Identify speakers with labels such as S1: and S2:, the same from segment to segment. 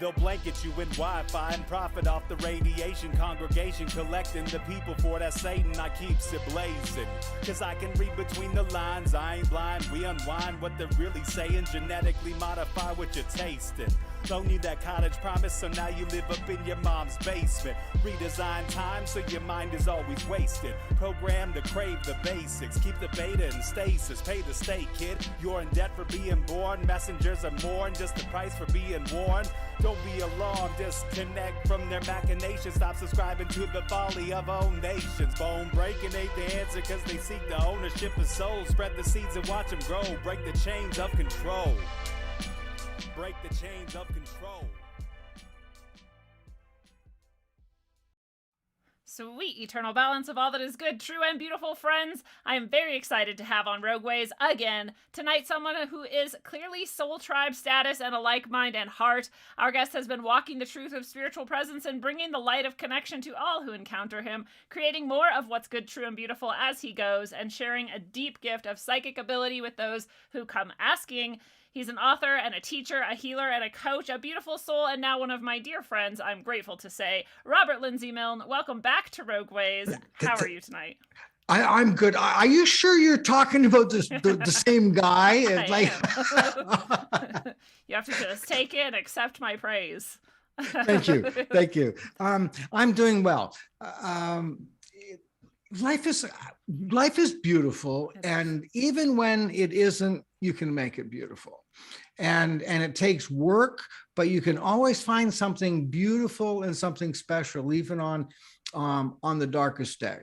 S1: They'll blanket you in Wi-Fi and profit off the radiation. Congregation collecting the people for that Satan. I keeps it blazing, cause I can read between the lines. I ain't blind, we unwind what they're really saying. Genetically modify what you're tasting. Don't need that cottage promise, so now you live up in your mom's basement. Redesign time so your mind is always wasted. Program to crave the basics. Keep the beta in stasis. Pay the state, kid. You're in debt for being born. Messengers are mourn, just the price for being warned. Don't be alarmed, disconnect from their machinations. Stop subscribing to the folly of own nations. Bone breaking ain't the answer, cause they seek the ownership of souls. Spread the seeds and watch them grow. Break the chains of control. Break the chains of control.
S2: Sweet eternal balance of all that is good, true, and beautiful, friends. I am very excited to have on Rogueways again tonight someone who is clearly soul tribe status and a like mind and heart. Our guest has been walking the truth of spiritual presence and bringing the light of connection to all who encounter him, creating more of what's good, true, and beautiful as he goes, and sharing a deep gift of psychic ability with those who come asking. He's an author and a teacher, a healer and a coach, a beautiful soul, and now one of my dear friends, I'm grateful to say. Robert Lindsy Milne, welcome back to Rogueways. How are you tonight?
S3: I'm good. Are you sure you're talking about the same guy?
S2: You have to just take it and accept my praise.
S3: Thank you. Thank you. I'm doing well. Life is beautiful, and even when it isn't, you can make it beautiful. And it takes work, but you can always find something beautiful and something special, even on the darkest day.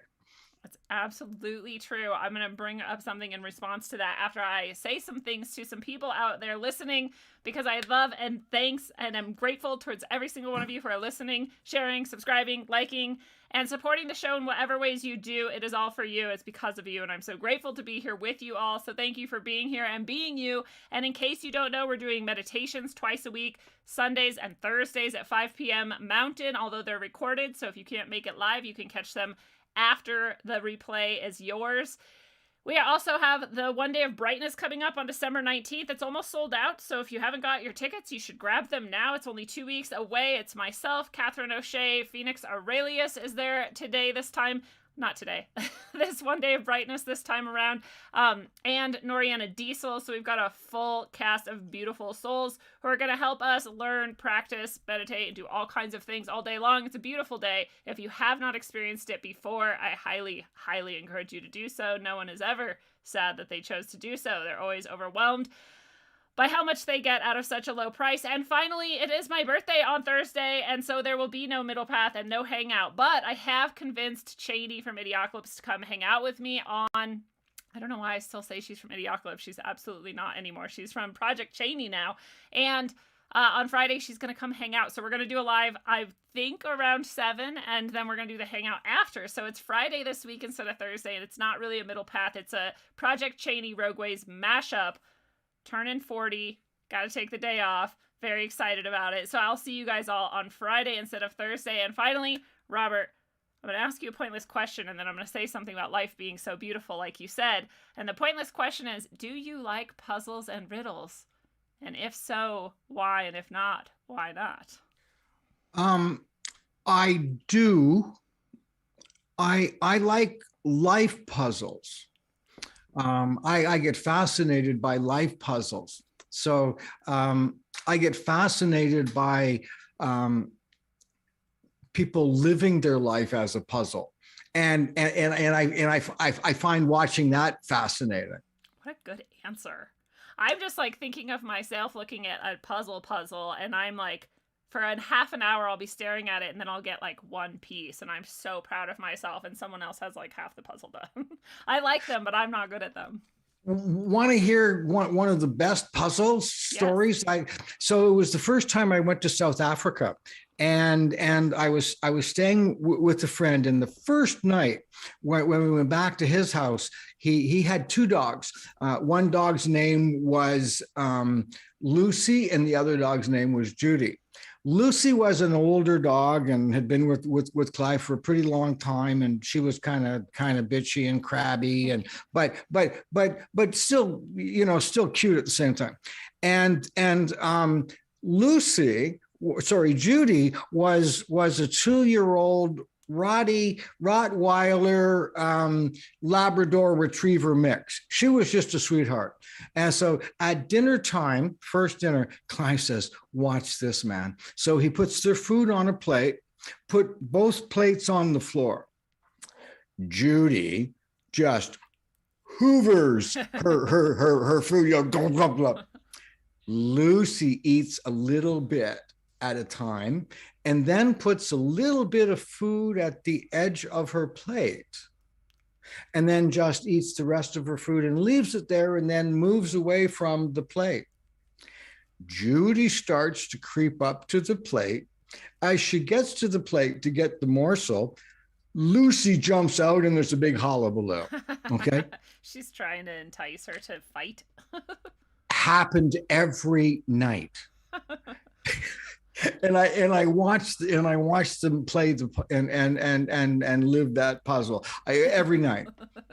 S2: That's absolutely true. I'm going to bring up something in response to that after I say some things to some people out there listening, because I love and thanks and I'm grateful towards every single one of you for listening, sharing, subscribing, liking, and supporting the show in whatever ways you do. It is all for you. It's because of you. And I'm so grateful to be here with you all. So thank you for being here and being you. And in case you don't know, we're doing meditations twice a week, Sundays and Thursdays at 5 p.m. Mountain, although they're recorded. So if you can't make it live, you can catch them after the replay is yours. We also have the One Day of Brightness coming up on December 19th. It's almost sold out, so if you haven't got your tickets, you should grab them now. It's only 2 weeks away. It's myself, Catherine O'Shea, Phoenix Aurelius is there today, this time. Not today. This One Day of Brightness this time around. And Noriana Diesel. So we've got a full cast of beautiful souls who are going to help us learn, practice, meditate, and do all kinds of things all day long. It's a beautiful day. If you have not experienced it before, I highly, highly encourage you to do so. No one is ever sad that they chose to do so. They're always overwhelmed by how much they get out of such a low price. And finally, it is my birthday on Thursday, and so there will be no middle path and no hangout. But I have convinced Cheney from Idiocalypse to come hang out with me on, I don't know why I still say she's from Idiocalypse. She's absolutely not anymore. She's from Project Cheney now. And on Friday, she's going to come hang out. So we're going to do a live, I think, around 7, and then we're going to do the hangout after. So it's Friday this week instead of Thursday, and it's not really a middle path. It's a Project Cheney Rogueways mashup. Turning 40, gotta take the day off. Very excited about it. So I'll see you guys all on Friday instead of Thursday. And finally, Robert, I'm going to ask you a pointless question, and then I'm going to say something about life being so beautiful, like you said. And the pointless question is, do you like puzzles and riddles? And if so, why? And if not, why not?
S3: I do. I like life puzzles. I get fascinated by life puzzles. So I get fascinated by people living their life as a puzzle, and I find watching that fascinating.
S2: What a good answer. I'm just like thinking of myself looking at a puzzle, and I'm like, for a half an hour, I'll be staring at it, and then I'll get like one piece, and I'm so proud of myself, and someone else has like half the puzzle done. I like them, but I'm not good at them.
S3: Want to hear one of the best puzzle stories?
S2: Yes.
S3: So it was the first time I went to South Africa, and I was staying with a friend, and the first night when we went back to his house, he had 2 dogs. One dog's name was Lucy, and the other dog's name was Judy. Lucy was an older dog and had been with Clive for a pretty long time, and she was kind of bitchy and crabby, and but still, still cute at the same time. And Lucy Judy was a 2-year-old Rottweiler Labrador Retriever mix. She was just a sweetheart. And so at dinner time, first dinner, Clive says, watch this, man. So he puts their food on a plate, put both plates on the floor. Judy just hoovers her food. You know, blah, blah, blah. Lucy eats a little bit at a time and then puts a little bit of food at the edge of her plate and then just eats the rest of her food and leaves it there and then moves away from the plate. Judy starts to creep up to the plate. As she gets to the plate to get the morsel, Lucy jumps out and there's a big hullabaloo. Okay.
S2: She's trying to entice her to fight.
S3: Happened every night. And I watched them play and live that puzzle every night.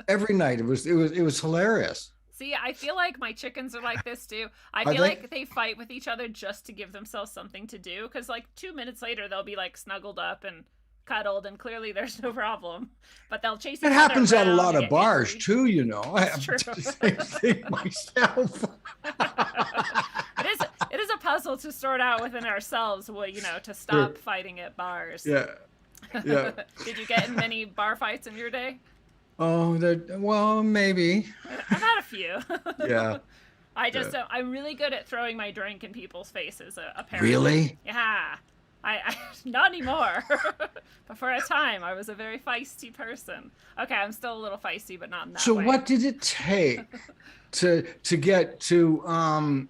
S3: Every night. It was hilarious.
S2: See, I feel like my chickens are like this too. I feel like they fight with each other just to give themselves something to do. Because like 2 minutes later, they'll be like snuggled up and cuddled, and clearly there's no problem. But they'll chase each other.
S3: It happens at a
S2: around
S3: lot
S2: and
S3: of
S2: get
S3: bars
S2: angry.
S3: too, you know.
S2: That's true.
S3: I have the same thing myself.
S2: It is a puzzle to sort out within ourselves, you know, to stop fighting at bars.
S3: Yeah. Yeah.
S2: Did you get in many bar fights in your day?
S3: Oh, well, maybe.
S2: I've had a few.
S3: Yeah.
S2: I just I'm really good at throwing my drink in people's faces. Apparently.
S3: Really?
S2: Yeah. I not anymore. But for a time, I was a very feisty person. Okay, I'm still a little feisty, but not in that way.
S3: So what did it take to get to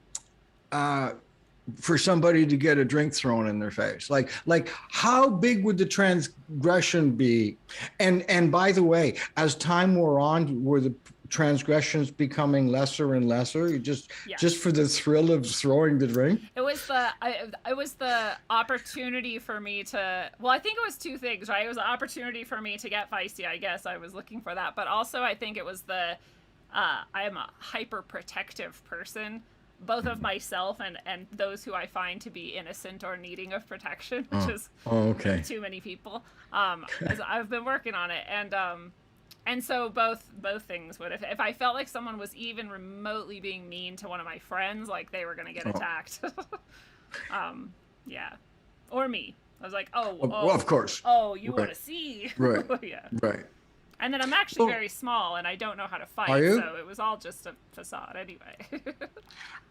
S3: for somebody to get a drink thrown in their face? Like how big would the transgression be? And by the way, as time wore on, were the transgressions becoming lesser and lesser just for the thrill of throwing the drink?
S2: It was the opportunity for me to, well, I think it was two things, right? It was an opportunity for me to get feisty. I guess I was looking for that, but also I think it was I am a hyper protective person, both of myself and those who I find to be innocent or needing of protection, which is too many people. As I've been working on it, and so both things would, if I felt like someone was even remotely being mean to one of my friends, like they were going to get attacked. Yeah. Or me. I was like, well,
S3: of course.
S2: Oh, you want to see.
S3: Right.
S2: Yeah.
S3: Right.
S2: And then I'm actually very small and I don't know how to fight.
S3: Are you?
S2: So it was all just a facade anyway.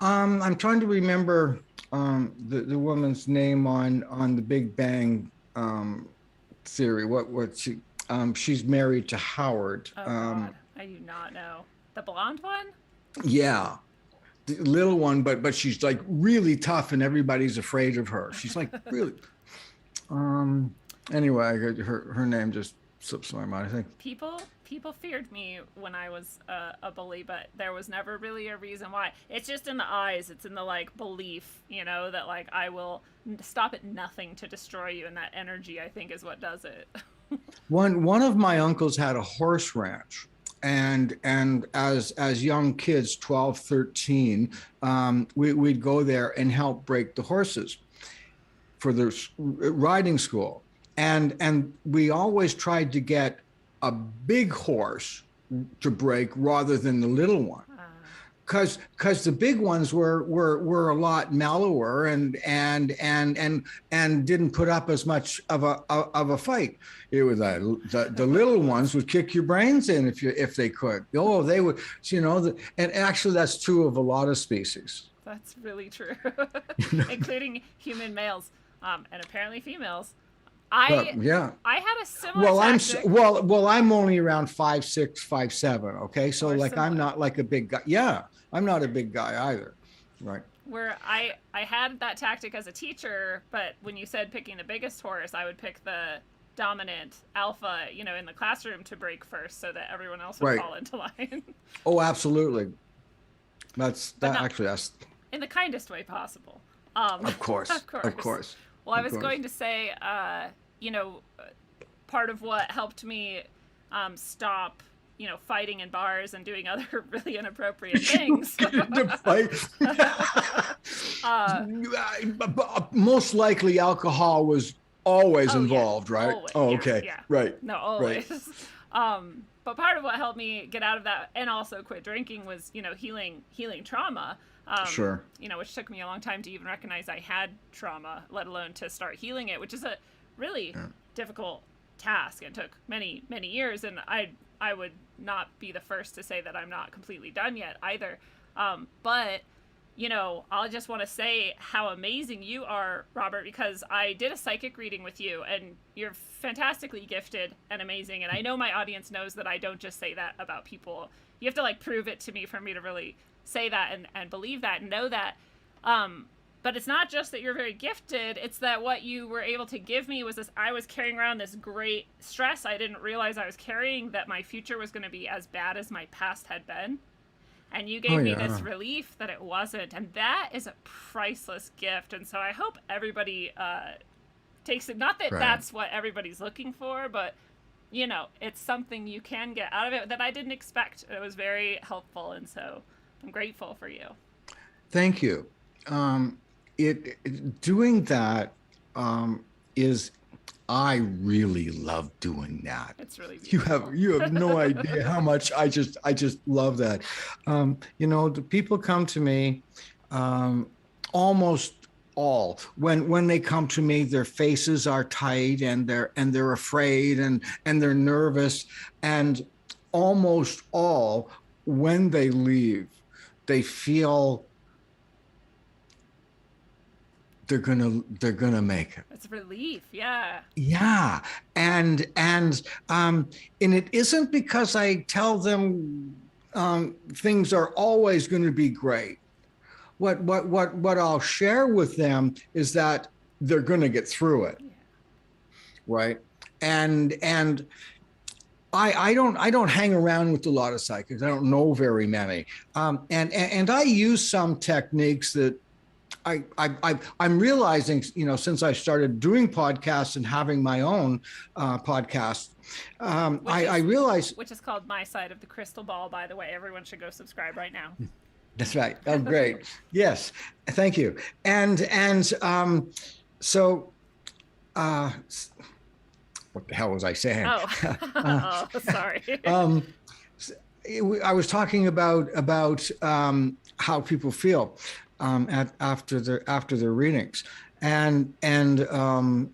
S3: I'm trying to remember the woman's name on the Big Bang Theory. What she's married to Howard.
S2: Oh, God. I do not know. The blonde one?
S3: Yeah. The little one, but she's like really tough and everybody's afraid of her. She's like really. Anyway, her name just slips my mind, I think.
S2: People feared me when I was a bully, but there was never really a reason why. It's just in the eyes. It's in the like belief, you know, that like I will stop at nothing to destroy you, and that energy, I think, is what does it.
S3: One of my uncles had a horse ranch, and as young kids, 12, 13, we'd go there and help break the horses for the riding school. And we always tried to get a big horse to break rather than the little one, because the big ones were a lot mellower and didn't put up as much of a fight. It was the little ones would kick your brains in if they could. Oh, they would, you know. And actually, that's true of a lot of species.
S2: That's really true, including human males, and apparently females. I had a similar tactic.
S3: I'm only around 5'6", 5'7". Okay, so like similar. I'm not like a big guy. Yeah, I'm not a big guy either. Right.
S2: Where I had that tactic as a teacher, but when you said picking the biggest horse, I would pick the dominant alpha, you know, in the classroom to break first, so that everyone else would fall into line.
S3: Oh, absolutely. That's in
S2: the kindest way possible.
S3: Of course.
S2: Of course. Well, I was going to say, you know, part of what helped me stop fighting in bars and doing other really inappropriate things.
S3: To fight. Most likely alcohol was always involved, right?
S2: Always,
S3: okay.
S2: Yeah.
S3: Right.
S2: No, always. Right. But part of what helped me get out of that and also quit drinking was, healing trauma.
S3: Sure.
S2: Which took me a long time to even recognize I had trauma, let alone to start healing it, which is a really difficult task. It took many, many years, and I would not be the first to say that I'm not completely done yet either. But I'll just want to say how amazing you are, Robert, because I did a psychic reading with you, and you're fantastically gifted and amazing. And I know my audience knows that I don't just say that about people. You have to prove it to me for me to really say that and believe that and know that. But it's not just that you're very gifted. It's that what you were able to give me was this. I was carrying around this great stress I didn't realize I was carrying, that my future was going to be as bad as my past had been. And you gave me this relief that it wasn't. And that is a priceless gift. And so I hope everybody takes it. Not that that's what everybody's looking for, but, it's something you can get out of it that I didn't expect. It was very helpful. And so I'm grateful for you.
S3: Thank you. Doing that is, I really love doing that.
S2: It's really beautiful.
S3: You have no idea how much I just love that. The people come to me, almost all when they come to me, their faces are tight and they're afraid and they're nervous, and almost all, when they leave, they feel they're gonna make it.
S2: It's relief, yeah.
S3: Yeah, and it isn't because I tell them things are always going to be great. What I'll share with them is that they're going to get through it, right? And I don't hang around with a lot of psychics. I don't know very many, and I use some techniques that I'm realizing, since I started doing podcasts and having my own podcast, I realize,
S2: which is called My Side of the Crystal Ball, by the way. Everyone should go subscribe right now.
S3: That's right. Oh, great. Yes. Thank you. And so, what the hell was I saying?
S2: Oh, sorry.
S3: I was talking about how people feel after their readings, and I'm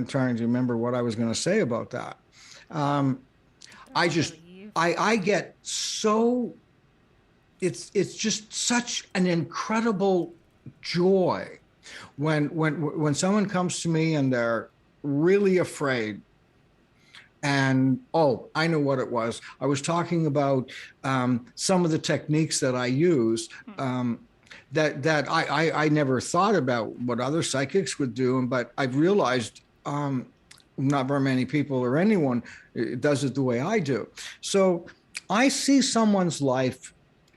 S3: trying to remember what I was going to say about that. I get so, it's just such an incredible joy when someone comes to me and they're really afraid. And, I know what it was. I was talking about some of the techniques that I use that I never thought about what other psychics would do, but I've realized not very many people or anyone does it the way I do. So I see someone's life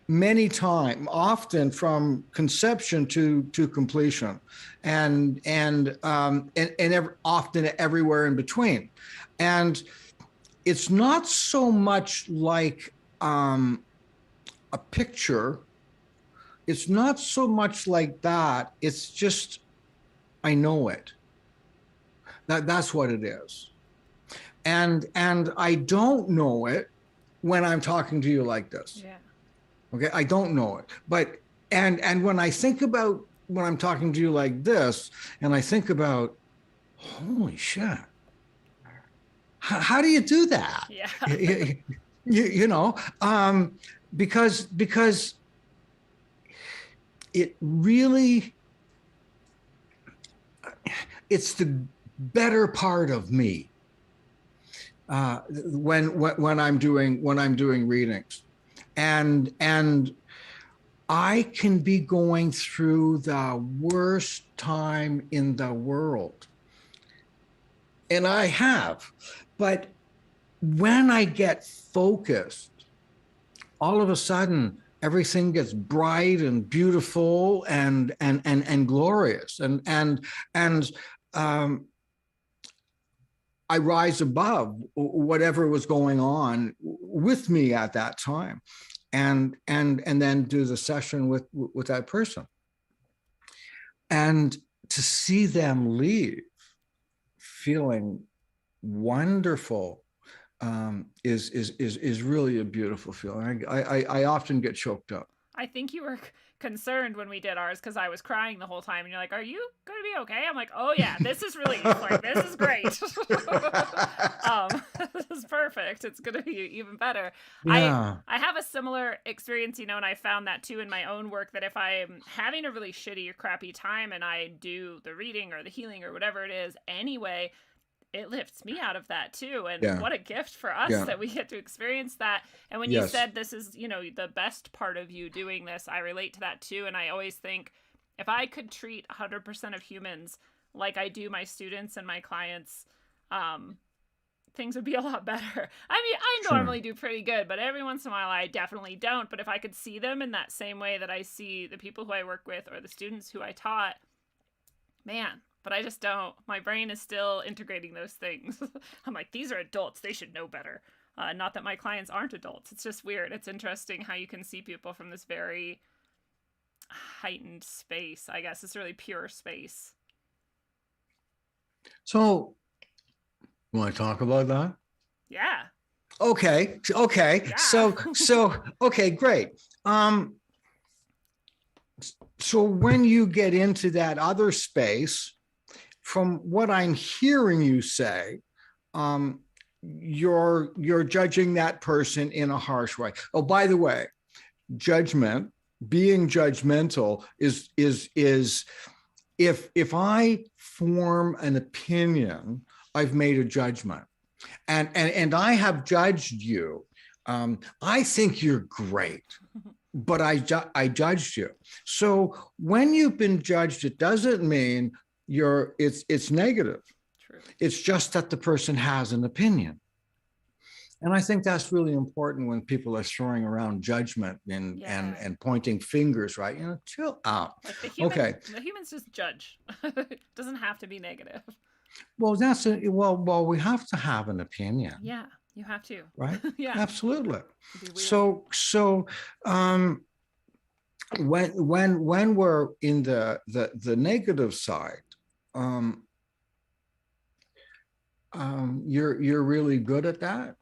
S3: many times, often from conception to completion, and often everywhere in between. And it's not so much like a picture. It's not so much like that. It's just, I know it. That's what it is. And I don't know it when I'm talking to you like this.
S2: Yeah.
S3: Okay, I don't know it. But and when I think about when I'm talking to you like this, and I think about, holy shit, how do you do that?
S2: Yeah.
S3: Because it really, it's the better part of me when I'm doing readings, and I can be going through the worst time in the world, and I have, but when I get focused, all of a sudden everything gets bright and beautiful and glorious, and I rise above whatever was going on with me at that time, and then do the session with that person, and to see them leave feeling wonderful is really a beautiful feeling. I often get choked up.
S2: I think you were concerned when we did ours because I was crying the whole time, and you're like, "Are you going to be okay?" I'm like, "Oh yeah, this is relief. Like this is great. This is perfect. It's going to be even better."
S3: Yeah.
S2: I have a similar experience, and I found that too in my own work, that if I'm having a really shitty or crappy time and I do the reading or the healing or whatever it is anyway, it lifts me out of that too. And what a gift for us that we get to experience that. And when you said this is, the best part of you doing this, I relate to that too. And I always think if I could treat 100% of humans like I do my students and my clients, things would be a lot better. I mean, I normally do pretty good, but every once in a while I definitely don't. But if I could see them in that same way that I see the people who I work with or the students who I taught, man. But I just don't. My brain is still integrating those things. I'm like, these are adults. They should know better. Not that my clients aren't adults. It's just weird. It's interesting how you can see people from this very heightened space, I guess. It's really pure space.
S3: So, you want to talk about that?
S2: Yeah.
S3: Okay.
S2: Yeah.
S3: So, okay, great. So when you get into that other space, from what I'm hearing you say, you're judging that person in a harsh way. Oh, by the way, judgment, being judgmental is if I form an opinion, I've made a judgment, and I have judged you. I think you're great, but I judged you. So when you've been judged, it doesn't mean it's negative.
S2: True.
S3: It's just that the person has an opinion. And I think that's really important when people are throwing around judgment and pointing fingers, right? Chill out.
S2: Like the humans just judge. It doesn't have to be negative.
S3: Well, we have to have an opinion.
S2: Yeah, you have to.
S3: Right?
S2: Yeah.
S3: Absolutely. So when we're in the negative side, you're really good at that.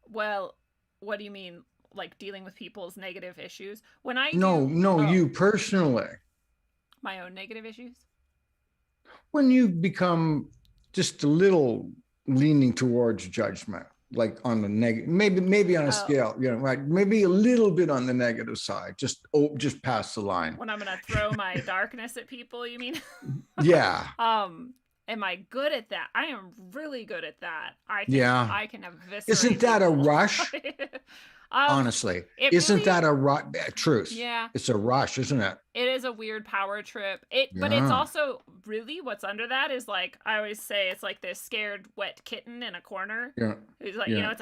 S2: Well, what do you mean, like dealing with people's negative issues? When I
S3: you personally.
S2: My own negative issues?
S3: When you become just a little leaning towards judgment, like on the negative, maybe on a scale, right? Maybe a little bit on the negative side, just past the line.
S2: When I'm gonna throw my darkness at people, you mean?
S3: Yeah.
S2: Am I good at that? I am really good at that. I can eviscerate.
S3: Isn't that a rush?
S2: Honestly,
S3: isn't that a truth?
S2: Yeah,
S3: it's a rush, isn't it?
S2: It is a weird power trip. But it's also really what's under that is like I always say it's like this scared wet kitten in a corner.
S3: Yeah,
S2: it's like it's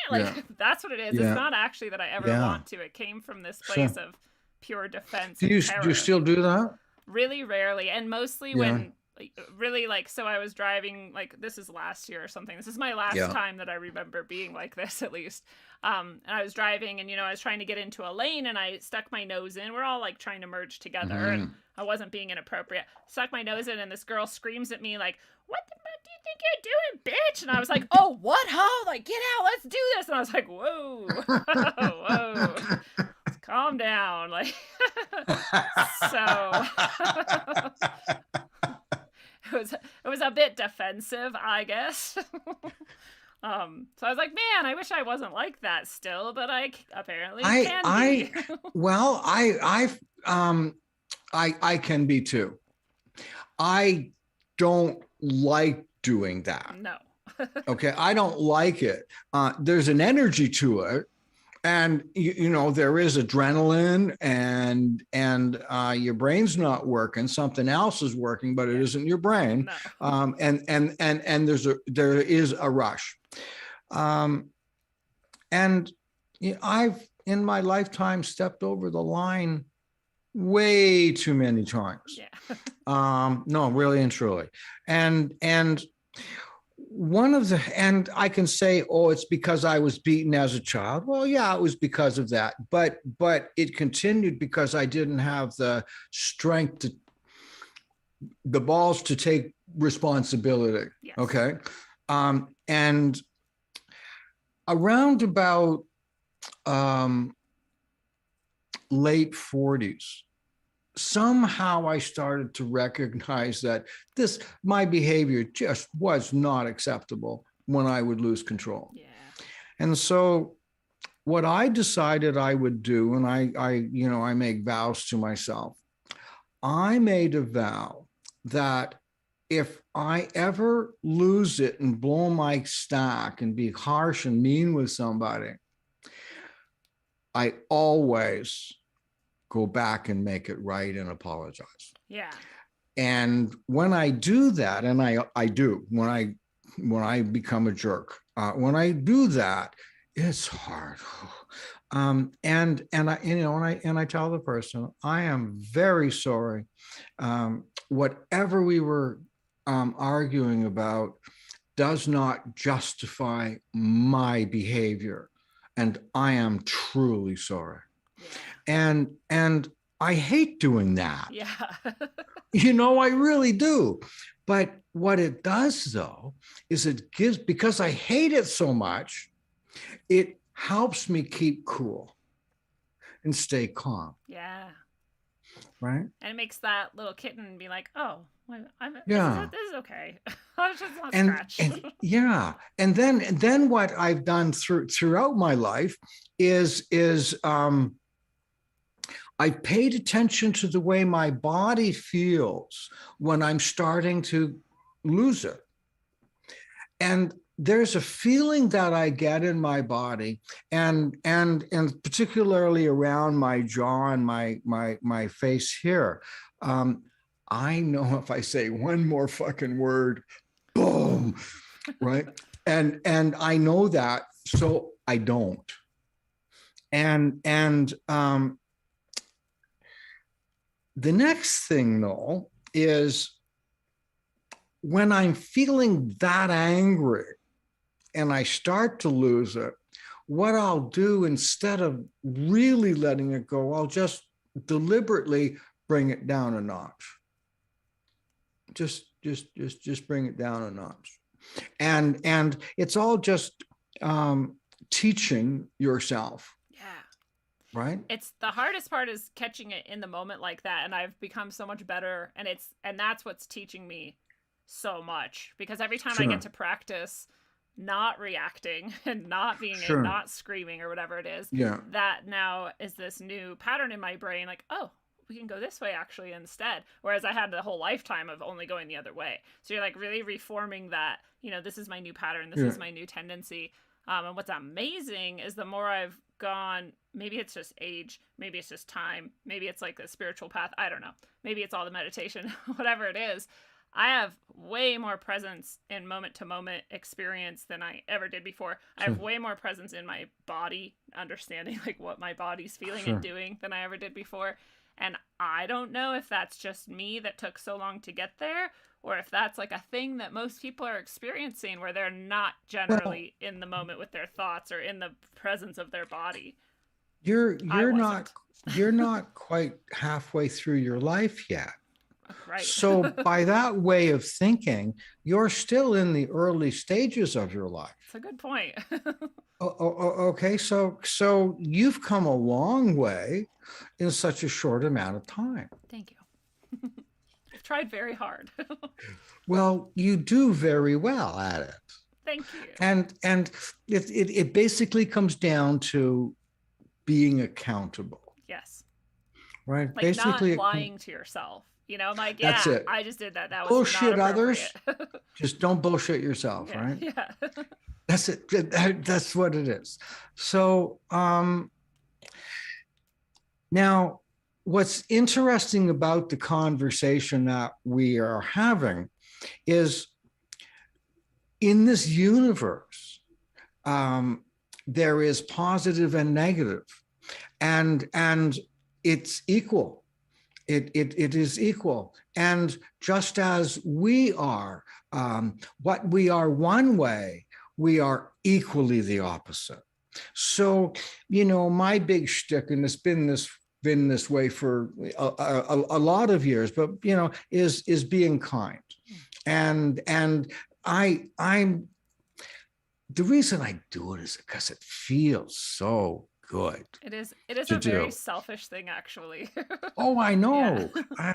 S2: like that's what it is. Yeah. It's not actually that I ever want to. It came from this place of pure defense.
S3: Do you still do that?
S2: Really rarely, and mostly when. Really so I was driving, this is last year or something. This is my last time that I remember being like this, at least. And I was driving and, I was trying to get into a lane and I stuck my nose in. We're all trying to merge together and I wasn't being inappropriate. Stuck my nose in and this girl screams at me what the fuck do you think you're doing, bitch? And I was like, oh, what, ho? Get out, let's do this. And I was like, whoa, whoa. Calm down. So... It was a bit defensive, I guess. So I was like, man, I wish I wasn't like that still, but I apparently can be.
S3: Well, I can be too. I don't like doing that.
S2: No.
S3: Okay, I don't like it. There's an energy to it. And there is adrenaline and your brain's not working. Something else is working, but it isn't your brain. No. And there is a rush. And I've in my lifetime stepped over the line way too many times.
S2: Yeah.
S3: No, really and truly. And and I can say, oh, it's because I was beaten as a child. Well, yeah, it was because of that, but it continued because I didn't have the strength the balls to take responsibility.
S2: Yes.
S3: Okay. And around about late 40s, somehow I started to recognize that my behavior just was not acceptable when I would lose control.
S2: Yeah.
S3: And so what I decided I would do, and I make vows to myself, I made a vow that if I ever lose it and blow my stack and be harsh and mean with somebody, I always go back and make it right and apologize.
S2: Yeah.
S3: And when I do that, and I do, when I become a jerk, when I do that, it's hard. And I tell the person, I am very sorry. Whatever we were arguing about does not justify my behavior, and I am truly sorry.
S2: Yeah.
S3: And I hate doing that.
S2: Yeah.
S3: I really do. But what it does, though, is because I hate it so much, it helps me keep cool and stay calm.
S2: Yeah.
S3: Right.
S2: And it makes that little kitten be like, oh,
S3: yeah,
S2: this is okay. I was just not scratch.
S3: And yeah. And then what I've done throughout my life is I've paid attention to the way my body feels when I'm starting to lose it. And there's a feeling that I get in my body, and particularly around my jaw and my face here. I know if I say one more fucking word, boom, right? And I know that, so I don't. And the next thing, though, is when I'm feeling that angry and I start to lose it, what I'll do, instead of really letting it go, I'll just deliberately bring it down a notch. Just bring it down a notch. And it's all just teaching yourself. Right.
S2: It's the hardest part is catching it in the moment like that. And I've become so much better. And that's what's teaching me so much, because every time I get to practice not reacting and not being not screaming or whatever it is, that now is this new pattern in my brain. Like, oh, we can go this way actually instead. Whereas I had the whole lifetime of only going the other way. So you're like really reforming that, this is my new pattern. This is my new tendency. And what's amazing is the more I've gone, maybe it's just age, maybe it's just time, maybe it's like a spiritual path, I don't know, maybe it's all the meditation, whatever it is, I have way more presence in moment to moment experience than I ever did before. I have way more presence in my body, understanding like what my body's feeling and doing than I ever did before. And I don't know if that's just me that took so long to get there, or if that's like a thing that most people are experiencing where they're not generally in the moment with their thoughts or in the presence of their body.
S3: You're not quite halfway through your life yet.
S2: Right.
S3: So by that way of thinking, you're still in the early stages of your life.
S2: That's a good point.
S3: Okay. So you've come a long way in such a short amount of time.
S2: Thank you. I've tried very hard.
S3: Well, you do very well at it.
S2: Thank you.
S3: And it basically comes down to being accountable.
S2: Yes.
S3: Right.
S2: Like
S3: basically
S2: not lying to yourself. I'm like,
S3: that's it.
S2: I just did that. That was
S3: bullshit
S2: not
S3: others. Just don't bullshit yourself, right?
S2: Yeah.
S3: That's it. That's what it is. So now, what's interesting about the conversation that we are having is, in this universe, there is positive and negative, and it's equal. it is equal. And just as we are, what we are one way, we are equally the opposite. So, my big shtick, and it's been this way for a lot of years, but is being kind. And I'm the reason I do it is because it feels so good.
S2: It is a very selfish thing, actually.
S3: Oh, I know.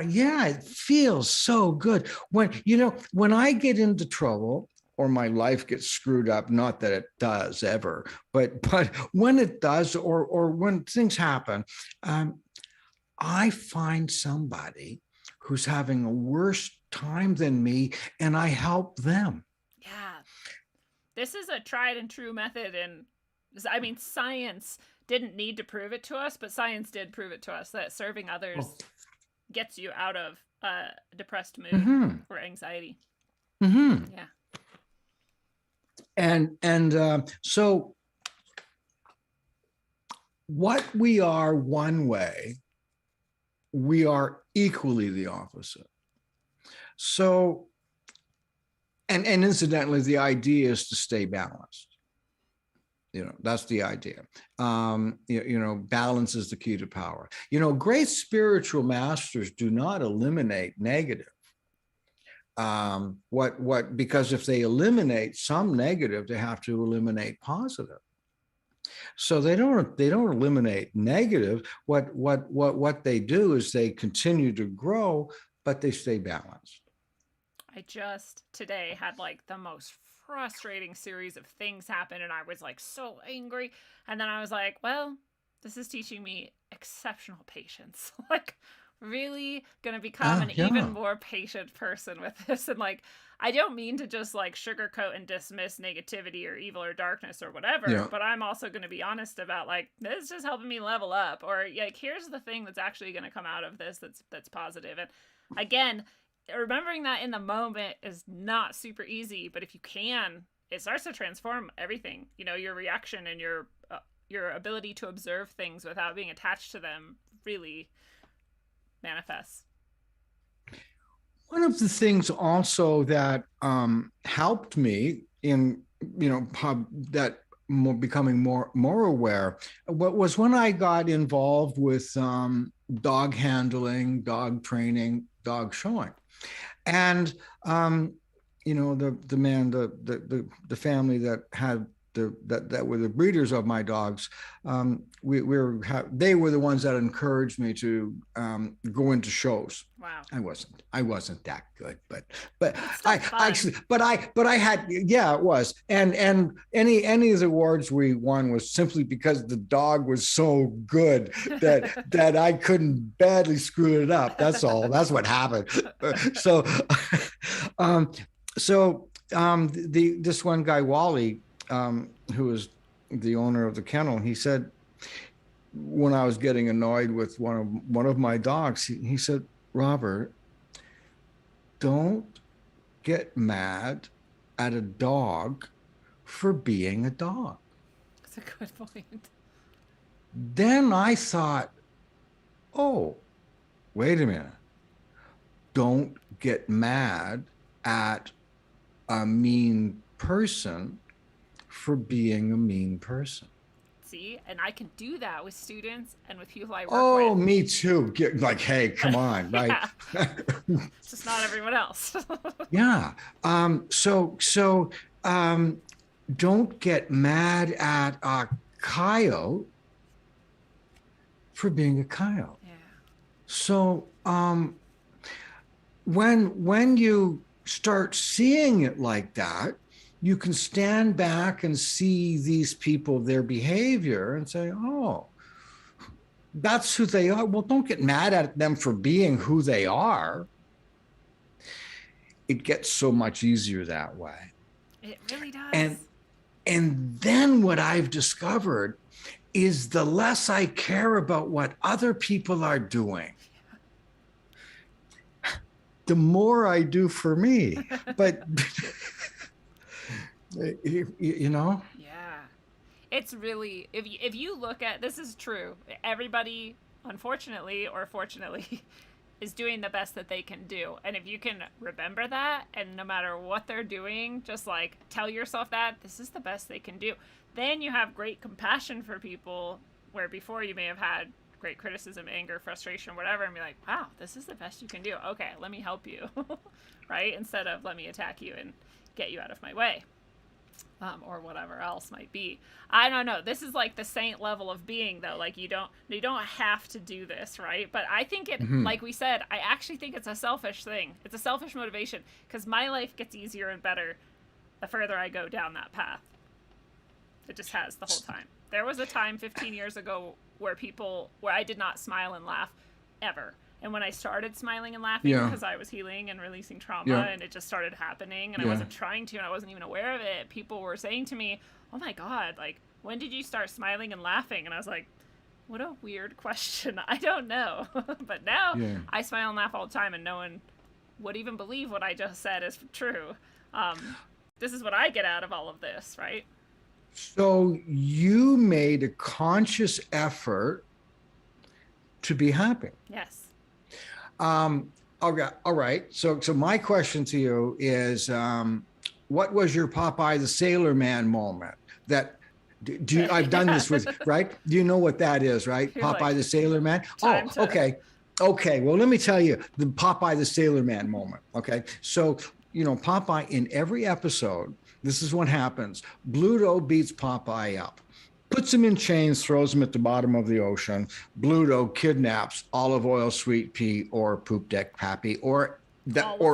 S3: Yeah, it feels so good when I get into trouble or my life gets screwed up. Not that it does ever, but when it does, or when things happen, I find somebody who's having a worse time than me, and I help them.
S2: Yeah, this is a tried and true method, and I mean, science didn't need to prove it to us, but science did prove it to us that serving others gets you out of a depressed mood or anxiety. Yeah.
S3: And so what we are one way, we are equally the opposite. So, and incidentally, the idea is to stay balanced. That's the idea. Balance is the key to power. Great spiritual masters do not eliminate negative. Because if they eliminate some negative, they have to eliminate positive. So they don't eliminate negative. What they do is they continue to grow, but they stay balanced.
S2: I just today had like the most frustrating series of things happen, and I was like so angry, and then I was like, well, this is teaching me exceptional patience. Like, really gonna become an even more patient person with this. And like, I don't mean to just like sugarcoat and dismiss negativity or evil or darkness or whatever, but I'm also going to be honest about like, this is just helping me level up, or like, here's the thing that's actually going to come out of this that's positive. And again, remembering that in the moment is not super easy, but if you can, it starts to transform everything. Your reaction and your ability to observe things without being attached to them really manifests.
S3: One of the things also that helped me in becoming more aware was when I got involved with dog handling, dog training, dog showing. And the family that had that were the breeders of my dogs, they were the ones that encouraged me to go into shows.
S2: Wow.
S3: I wasn't that good, but I had, it was. And any of the awards we won was simply because the dog was so good that I couldn't badly screw it up. That's all. That's what happened. So this one guy, Wally, who was the owner of the kennel, he said, when I was getting annoyed with one of my dogs, he said, Robert, don't get mad at a dog for being a dog.
S2: That's a good point.
S3: Then I thought, oh, wait a minute. Don't get mad at a mean person for being a mean person.
S2: See, and I can do that with students and with people I work with.
S3: Oh, me too. Like, hey, come on, right?
S2: It's just not everyone else.
S3: Yeah. So don't get mad at a coyote for being a coyote.
S2: Yeah.
S3: So when you start seeing it like that, you can stand back and see these people, their behavior, and say, oh, that's who they are. Well, don't get mad at them for being who they are. It gets so much easier that way.
S2: It really does.
S3: And then what I've discovered is the less I care about what other people are doing, the more I do for me. But
S2: Yeah, it's really, if you look at, this is true, everybody, unfortunately or fortunately, is doing the best that they can do. And if you can remember that, and no matter what they're doing, just like tell yourself that this is the best they can do, then you have great compassion for people, where before you may have had great criticism, anger, frustration, whatever, and be like, wow, this is the best you can do. Okay, let me help you. Right? Instead of let me attack you and get you out of my way. Or whatever else might be. I don't know. This is like the saint level of being, though. Like you don't have to do this, right? But I think it, like we said, I actually think it's a selfish thing. It's a selfish motivation, because my life gets easier and better the further I go down that path. It just has the whole time. There was a time 15 years ago where I did not smile and laugh ever. And when I started smiling and laughing, because I was healing and releasing trauma, and it just started happening, and I wasn't trying to, and I wasn't even aware of it, people were saying to me, oh my God, like, when did you start smiling and laughing? And I was like, what a weird question. I don't know. But now I smile and laugh all the time, and no one would even believe what I just said is true. This is what I get out of all of this, right?
S3: So you made a conscious effort to be happy.
S2: Yes.
S3: Okay, all right. So my question to you is, what was your Popeye the Sailor Man moment? That I've done this with, right? Do you know what that is, right?
S2: You're
S3: Popeye
S2: like,
S3: the Sailor Man. Okay. Okay. Well, let me tell you the Popeye the Sailor Man moment. Okay. So, Popeye, in every episode, this is what happens. Bluto beats Popeye up, puts him in chains, throws him at the bottom of the ocean. Bluto kidnaps Olive Oil Sweet Pea or Poop Deck Pappy or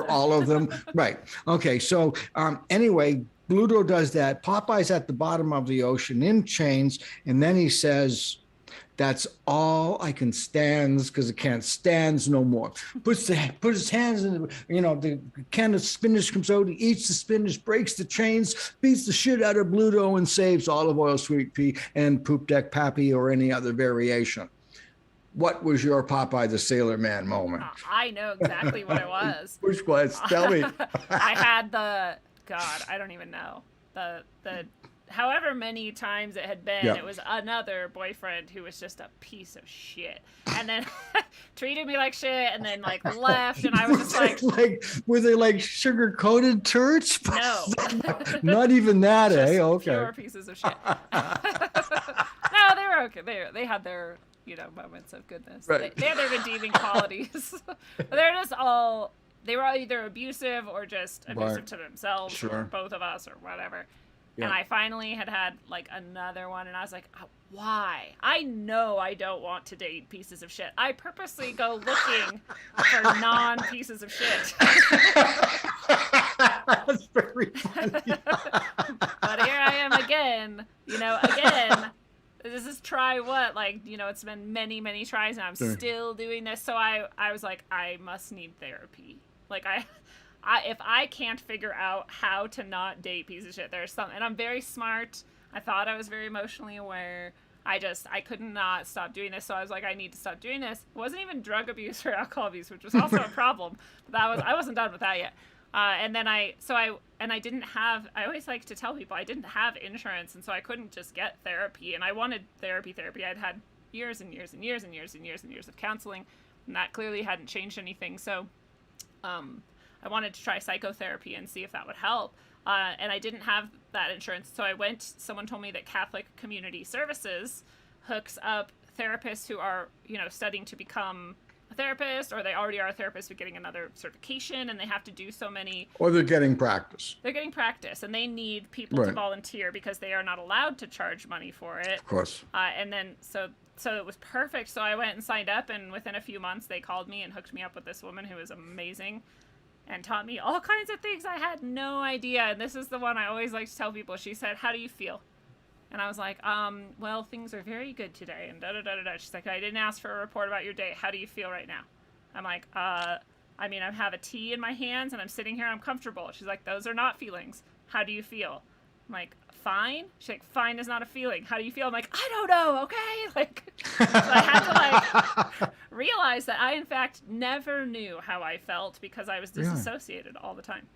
S3: all of them. Right. Okay. So anyway, Bluto does that. Popeye's at the bottom of the ocean in chains. And then he says, that's all I can stands, because it can't stands no more. Put his hands in the can of spinach comes out. He eats the spinach, breaks the chains, beats the shit out of Bluto, and saves Olive Oil Sweet Pea and Poop Deck Pappy or any other variation. What was your Popeye the Sailor Man moment?
S2: I know exactly what it was.
S3: Which was? Tell me.
S2: I had I don't even know. The however many times it had been, it was another boyfriend who was just a piece of shit, and then treated me like shit, and then like left, and I was just like
S3: were they like sugar coated turds?
S2: No,
S3: not even that,
S2: just
S3: Okay,
S2: pure pieces of shit. No, they were okay. They had their moments of goodness.
S3: Right.
S2: They had their redeeming qualities. But they were either abusive or just abusive to themselves, or both of us, or whatever. Yeah. And I finally had like another one, and I was like, why? I know I don't want to date pieces of shit. I purposely go looking for non-pieces of shit.
S3: That's very funny.
S2: But here I am again, this is try what? Like, it's been many, many tries, and I'm still doing this. So I was like, I must need therapy. Like, if I can't figure out how to not date pieces of shit, there's something. And I'm very smart. I thought I was very emotionally aware. I could not stop doing this. So I was like, I need to stop doing this. It wasn't even drug abuse or alcohol abuse, which was also a problem. But I wasn't done with that yet. And then I didn't have, I always like to tell people I didn't have insurance. And so I couldn't just get therapy. And I wanted therapy. I'd had years and years and years and years and years and years of counseling. And that clearly hadn't changed anything. So, I wanted to try psychotherapy and see if that would help. And I didn't have that insurance. So someone told me that Catholic Community Services hooks up therapists who are, studying to become a therapist, or they already are a therapist but getting another certification, and they have to do so many.
S3: Or they're getting practice.
S2: They're getting practice, and they need people to volunteer because they are not allowed to charge money for it.
S3: Of course.
S2: And then, so it was perfect. So I went and signed up, and within a few months they called me and hooked me up with this woman who was amazing. And taught me all kinds of things I had no idea. And this is the one I always like to tell people. She said, how do you feel? And I was like, well, things are very good today. And da-da-da-da-da. She's like, I didn't ask for a report about your day. How do you feel right now? I'm like, I have a tea in my hands and I'm sitting here and I'm comfortable. She's like, those are not feelings. How do you feel? I'm like, fine. She's like, fine is not a feeling. How do you feel? I'm like, I don't know. Okay. Like, so I had to realize that I, in fact, never knew how I felt because I was disassociated all the time.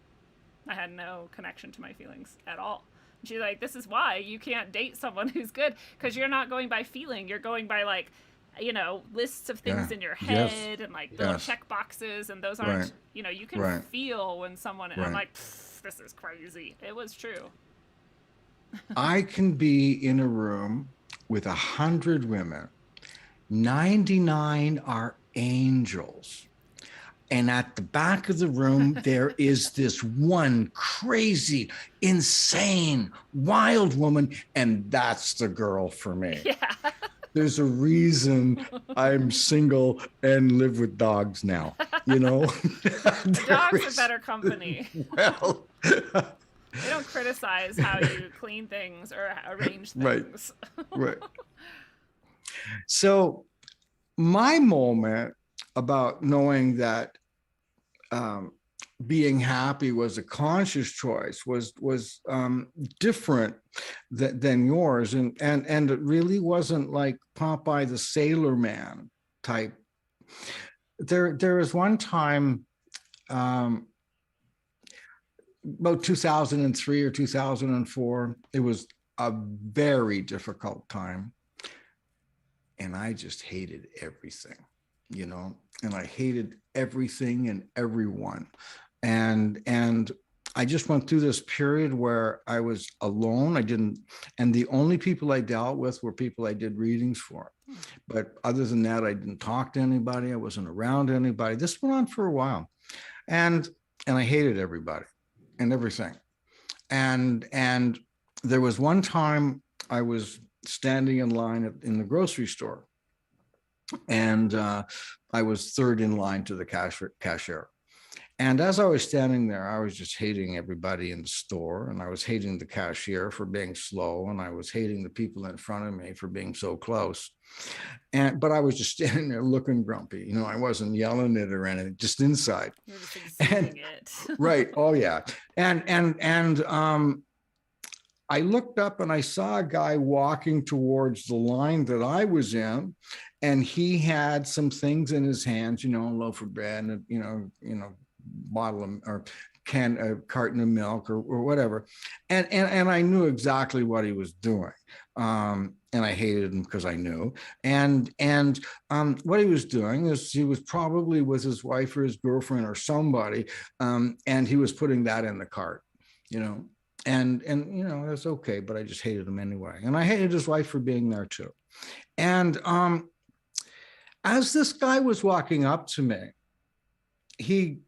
S2: I had no connection to my feelings at all. And she's like, this is why you can't date someone who's good, because you're not going by feeling. You're going by lists of
S3: Yeah.
S2: things in your
S3: Yes.
S2: head and like little
S3: Yes.
S2: check boxes, and those
S3: Right.
S2: aren't, you can
S3: Right.
S2: feel when someone, and I'm
S3: Right.
S2: like, this is crazy. It was true.
S3: I can be in a room with 100 women. 99 are angels. And at the back of the room, there is this one crazy, insane, wild woman. And that's the girl for me.
S2: Yeah.
S3: There's a reason I'm single and live with dogs now.
S2: Dogs are better company.
S3: Well,
S2: They don't criticize how you clean things or arrange
S3: right,
S2: things.
S3: right. So my moment about knowing that being happy was a conscious choice was different than yours, and it really wasn't like Popeye the Sailor Man type. There was one time, about 2003 or 2004. It was a very difficult time, and I just hated everything, and I hated everything and everyone. And I just went through this period where I was alone. And the only people I dealt with were people I did readings for. But other than that, I didn't talk to anybody. I wasn't around anybody. This went on for a while. And I hated everybody and everything. And there was one time I was standing in line in the grocery store, and I was third in line to the cashier. And as I was standing there, I was just hating everybody in the store, and I was hating the cashier for being slow, and I was hating the people in front of me for being so close. But I was just standing there looking grumpy. I wasn't yelling it or anything, just inside.
S2: You're just exuding it.
S3: Right. Oh yeah. And I looked up and I saw a guy walking towards the line that I was in, and he had some things in his hands, a loaf of bread and bottle of, or a carton of milk or whatever, and I knew exactly what he was doing, and I hated him because I knew. And what he was doing is he was probably with his wife or his girlfriend or somebody, and he was putting that in the cart, and that's okay, but I just hated him anyway, and I hated his wife for being there too. And as this guy was walking up to me, he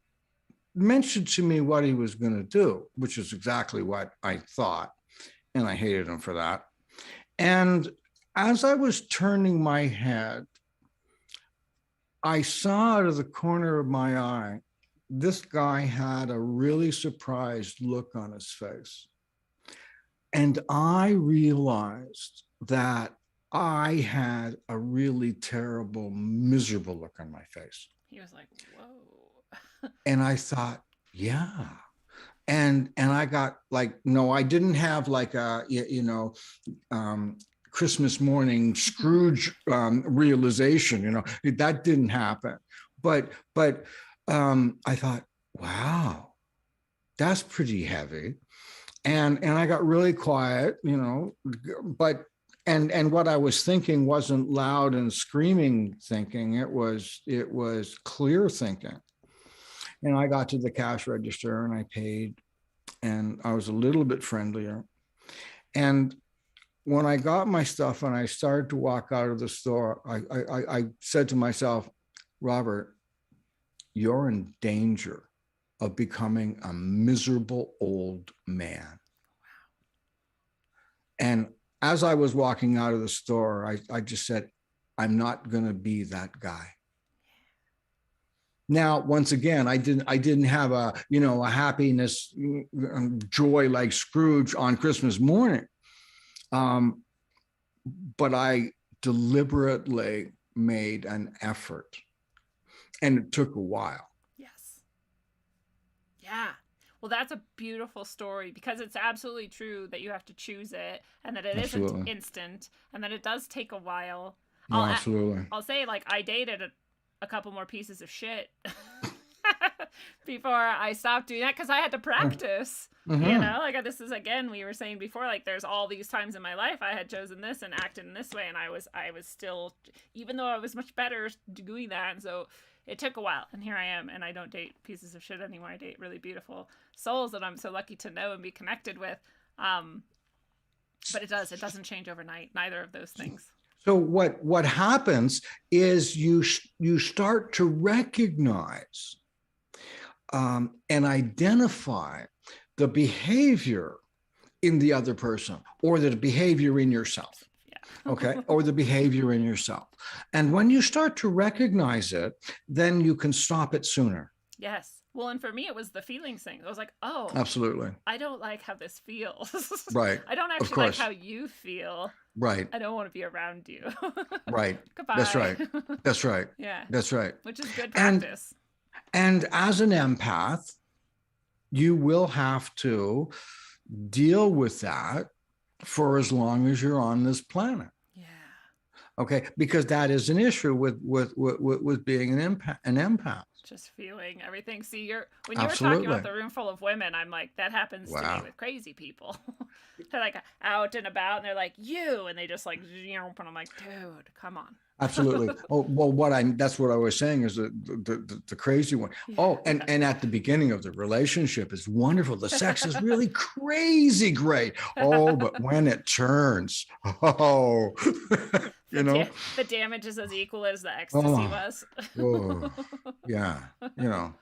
S3: mentioned to me what he was going to do, which is exactly what I thought, and I hated him for that. And as I was turning my head, I saw out of the corner of my eye, this guy had a really surprised look on his face. And I realized that I had a really terrible, miserable look on my face.
S2: He was like, whoa.
S3: And I thought, yeah. And I got like, no, I didn't have like a, Christmas morning Scrooge realization, that didn't happen. But I thought, wow, that's pretty heavy. And I got really quiet, but and what I was thinking wasn't loud and screaming thinking. It was clear thinking. And I got to the cash register and I paid, and I was a little bit friendlier. And when I got my stuff and I started to walk out of the store, I said to myself, Robert, you're in danger of becoming a miserable old man. And as I was walking out of the store, I just said, I'm not going to be that guy. Now, once again, I didn't have a happiness, joy like Scrooge on Christmas morning. But I deliberately made an effort, and it took a while.
S2: Yes. Yeah. Well, that's a beautiful story, because it's absolutely true that you have to choose it, and that it
S3: Absolutely.
S2: isn't instant, and that it does take a while.
S3: Absolutely.
S2: I'll say, like, I dated a couple more pieces of shit before I stopped doing that because I had to practice.
S3: Mm-hmm.
S2: You know, like this is again, we were saying before, like there's all these times in my life I had chosen this and acted in this way, and I was still, even though I was much better doing that, and so it took a while, and here I am, and I don't date pieces of shit anymore. I date really beautiful souls that I'm so lucky to know and be connected with. But it doesn't change overnight, neither of those things.
S3: So what happens is you start to recognize and identify the behavior in the other person, or the behavior in yourself. Yeah. Okay. Or the behavior in yourself. And when you start to recognize it, then you can stop it sooner.
S2: Yes. Well, and for me, it was the feelings thing. I was like, oh,
S3: absolutely.
S2: I don't like how this feels.
S3: Right.
S2: I don't actually like how you feel.
S3: Right.
S2: I don't want to be around you.
S3: Right.
S2: Goodbye.
S3: That's right. That's right.
S2: Yeah.
S3: That's right.
S2: Which is good practice.
S3: And as an empath, you will have to deal with that for as long as you're on this planet.
S2: Yeah.
S3: Okay, because that is an issue with being an empath.
S2: Just feeling everything. See, when you
S3: Absolutely.
S2: were talking about the room full of women, I'm like, that happens to me with crazy people. They're like out and about, and they're like, you, and they just like, and I'm like, dude, come on.
S3: Absolutely. Oh, well, that's what I was saying is the crazy one. Yeah. Oh, and at the beginning of the relationship is wonderful. The sex is really crazy great. Oh, but when it turns, you know,
S2: the damage is as equal as the ecstasy was.
S3: Oh, yeah, you know.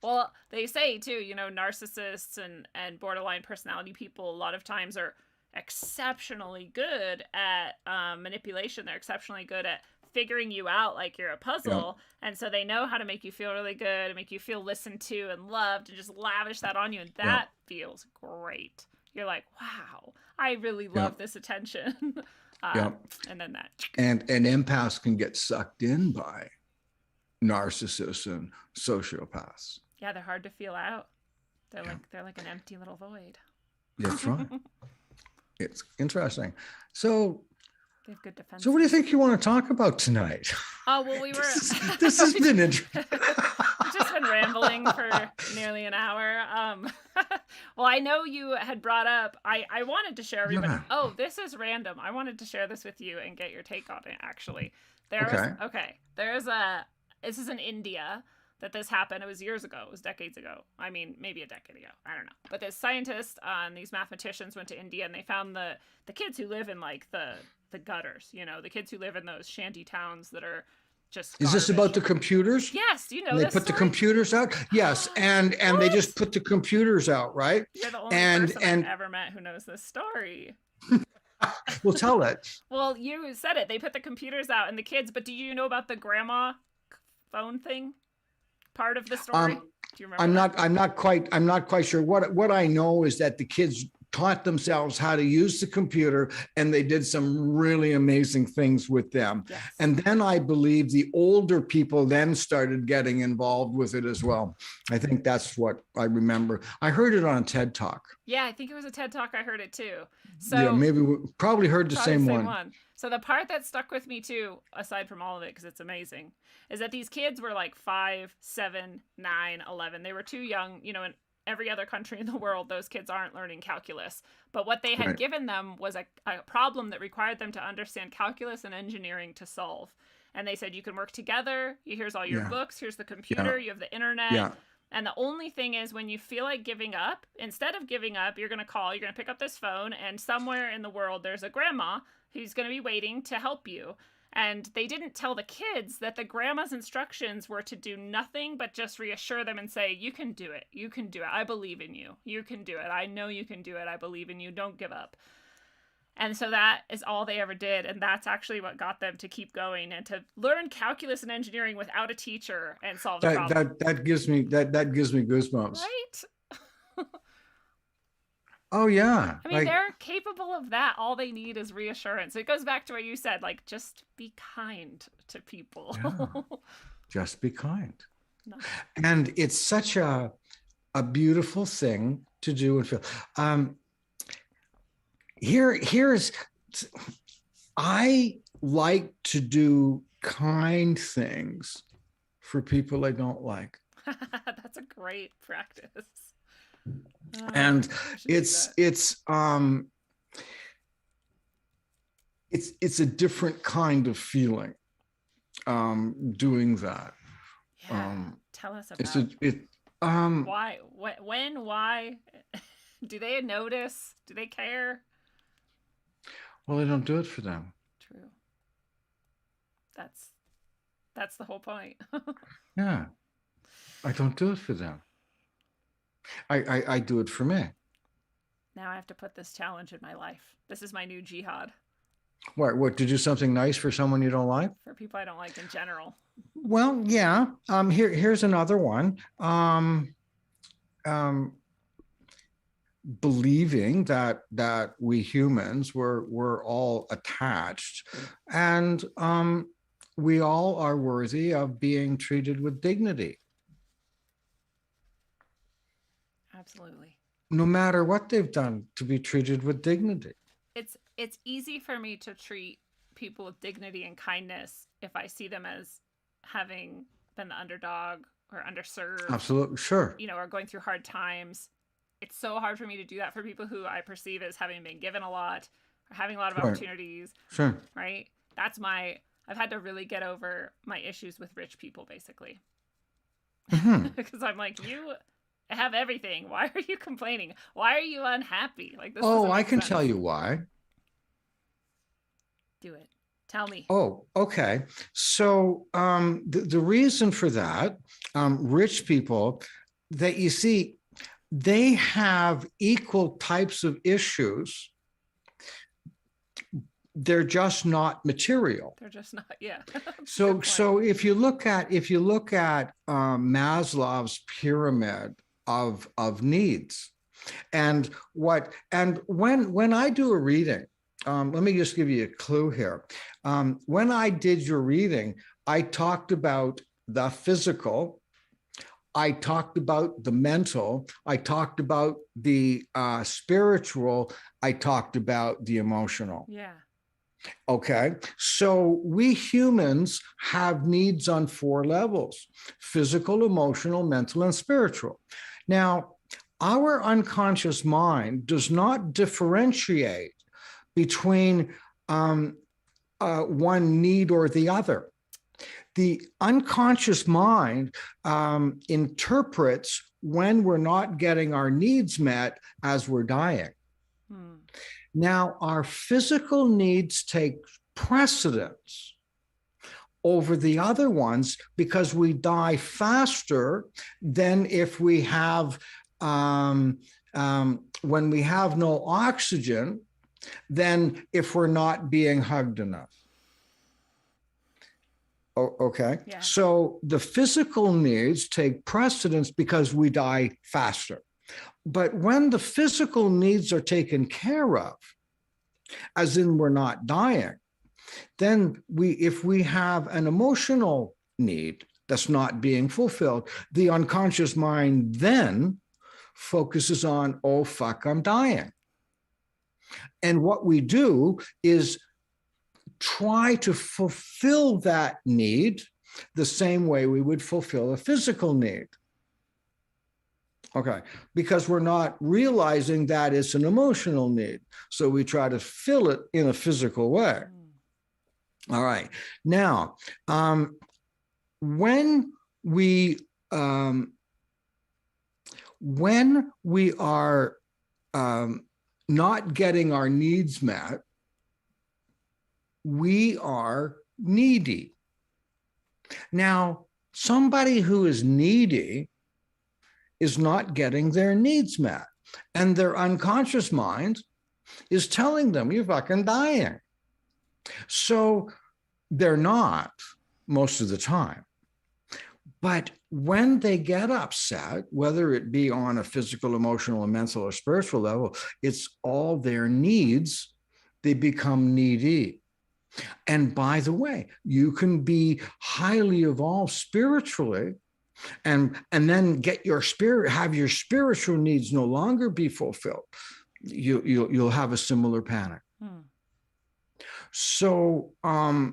S2: Well, they say too, you know, narcissists and borderline personality people a lot of times are exceptionally good at manipulation. They're exceptionally good at figuring you out like you're a puzzle. Yeah. And so they know how to make you feel really good and make you feel listened to and loved and just lavish that on you. And that feels great. You're like, wow, I really love this attention. And then that. And
S3: empaths can get sucked in by narcissists and sociopaths.
S2: Yeah, they're hard to feel out. They're like an empty little void.
S3: That's right. It's interesting. So
S2: they have good defense.
S3: So what do you think you want to talk about tonight?
S2: Oh, well, we were...
S3: This has been interesting.
S2: We've just been rambling for nearly an hour. Well, I know you had brought up... I wanted to share everybody... Yeah. Oh, this is random. I wanted to share this with you and get your take on it, actually. This is in India that this happened. It was years ago. It was decades ago. I mean, maybe a decade ago. I don't know. But this scientist and these mathematicians went to India, and they found the kids who live in like the gutters, you know, the kids who live in those shanty towns that are just garbage.
S3: Is this about the computers?
S2: Yes, you know.
S3: And they put the computers out? Yes, and they just put the computers out, right?
S2: You're the only person I've ever met who knows this story.
S3: Well, tell it.
S2: Well, you said it. They put the computers out and the kids, but do you know about the grandma phone thing? Part of the story? Do you remember?
S3: I'm not quite sure. What I know is that the kids taught themselves how to use the computer, and they did some really amazing things with them. Yes. And then I believe the older people then started getting involved with it as well. I think that's what I remember. I heard it on a TED Talk.
S2: Yeah, I think it was a TED Talk. I heard it too. So
S3: yeah, maybe we probably heard the same one.
S2: So the part that stuck with me too, aside from all of it, because it's amazing, is that these kids were like 5, 7, 9, 11. They were too young, you know, in every other country in the world, those kids aren't learning calculus. But what they had given them was a problem that required them to understand calculus and engineering to solve. And they said, you can work together. Here's all your books. Here's the computer. You have the internet. Yeah. And the only thing is, when you feel like giving up, instead of giving up, you're going to pick up this phone, and somewhere in the world, there's a grandma who's going to be waiting to help you. And they didn't tell the kids that the grandma's instructions were to do nothing but just reassure them and say, you can do it. You can do it. I believe in you. You can do it. I know you can do it. I believe in you. Don't give up. And so that is all they ever did. And that's actually what got them to keep going and to learn calculus and engineering without a teacher and solve the problem.
S3: That gives me goosebumps.
S2: Right?
S3: Oh, yeah.
S2: I mean, they're capable of that. All they need is reassurance. It goes back to what you said, like, just be kind to people.
S3: Yeah. Just be kind. No. And it's such a beautiful thing to do and feel. I like to do kind things for people I don't like.
S2: That's a great practice.
S3: And
S2: I should do that.
S3: it's a different kind of feeling doing that.
S2: Yeah. Tell us
S3: It's
S2: about
S3: um
S2: why, when, why. Do they notice? Do they care?
S3: well, I don't do it for them.
S2: True. That's the whole point.
S3: Yeah, I don't do it for them. I do it for me.
S2: Now I have to put this challenge in my life. This is my new jihad
S3: What to do something nice for someone you don't like?
S2: for people I don't like in general.
S3: Well, yeah. Here's another one. Believing that we humans we're all attached, and we all are worthy of being treated with dignity,
S2: Absolutely.
S3: no matter what they've done, to be treated with dignity.
S2: It's easy for me to treat people with dignity and kindness if I see them as having been the underdog or underserved.
S3: Absolutely, sure.
S2: Or going through hard times. It's so hard for me to do that for people who I perceive as having been given a lot or having a lot of
S3: Right.
S2: opportunities.
S3: Sure.
S2: Right? I've had to really get over my issues with rich people, basically. Because I'm like, you have everything. Why are you complaining? Why are you unhappy? Like, this doesn't
S3: I
S2: make
S3: can
S2: sense.
S3: tell you why.
S2: Do it. Tell me.
S3: Oh, okay. So the reason for that, rich people, that you see, they have equal types of issues. They're just not material.
S2: They're just not. Yeah.
S3: So if you look at Maslow's pyramid of needs, and when I do a reading. Let me just give you a clue here. When I did your reading, I talked about the physical, I talked about the mental, I talked about the spiritual, I talked about the emotional.
S2: Yeah.
S3: Okay, so we humans have needs on 4 levels: physical, emotional, mental, and spiritual. Now, our unconscious mind does not differentiate between one need or the other. The unconscious mind interprets when we're not getting our needs met as we're dying. Now, our physical needs take precedence over the other ones because we die faster than if we have, when we have no oxygen, than if we're not being hugged enough. Okay.
S2: Yeah.
S3: So the physical needs take precedence because we die faster. But when the physical needs are taken care of, as in we're not dying, then if we have an emotional need that's not being fulfilled, the unconscious mind then focuses on, oh, fuck, I'm dying. And what we do is try to fulfill that need the same way we would fulfill a physical need. Okay, because we're not realizing that it's an emotional need. So we try to fill it in a physical way. All right. Now, when we are not getting our needs met, we are needy. Now, somebody who is needy is not getting their needs met, and their unconscious mind is telling them, you're fucking dying. So they're not most of the time. But when they get upset, whether it be on a physical, emotional, mental, or spiritual level, it's all their needs. They become needy. And by the way, you can be highly evolved spiritually and then get your spirit, have your spiritual needs no longer be fulfilled. You'll have a similar panic. So I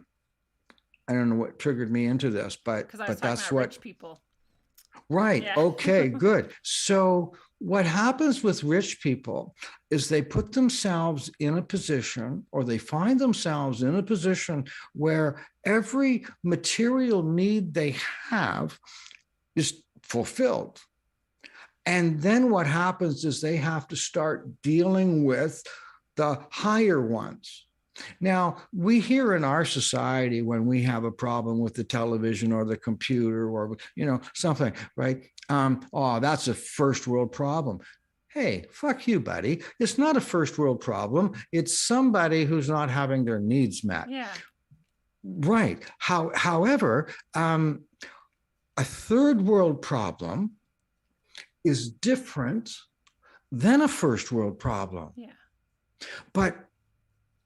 S3: don't know what triggered me into this, but
S2: because I was
S3: that's
S2: talking about
S3: what
S2: rich people.
S3: Right.
S2: Yeah.
S3: Okay, good. So what happens with rich people is they put themselves in a position, or they find themselves in a position where every material need they have is fulfilled. And then what happens is they have to start dealing with the higher ones. Now, we hear in our society when we have a problem with the television or the computer or, something, right? Oh, that's a first world problem. Hey, fuck you, buddy. It's not a first world problem. It's somebody who's not having their needs met.
S2: Yeah.
S3: Right. However, a third world problem is different than a first world problem.
S2: Yeah.
S3: But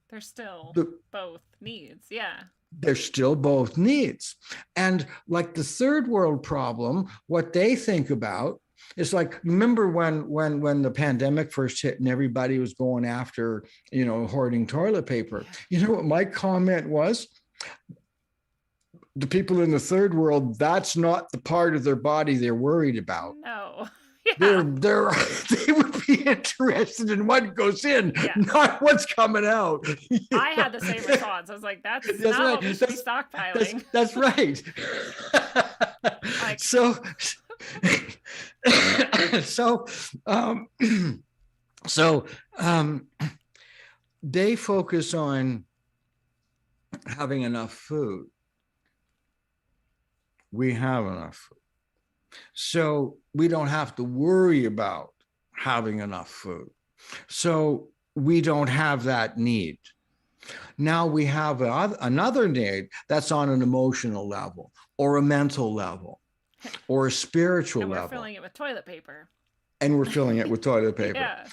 S2: they're still both needs. Yeah.
S3: They're still both needs. And like the third world problem, what they think about is like, remember when the pandemic first hit and everybody was going after, hoarding toilet paper. You know what my comment was? The people in the third world, that's not the part of their body they're worried about.
S2: No. Yeah.
S3: They would be interested in what goes in, not what's coming out.
S2: I had the same response. I was like, that's not right. What we should be stockpiling. That's
S3: right.
S2: Like,
S3: so they focus on having enough food. We have enough food. So we don't have to worry about having enough food. So we don't have that need. Now we have another need that's on an emotional level or a mental level or a spiritual level.
S2: And we're filling it with toilet paper.
S3: Yeah.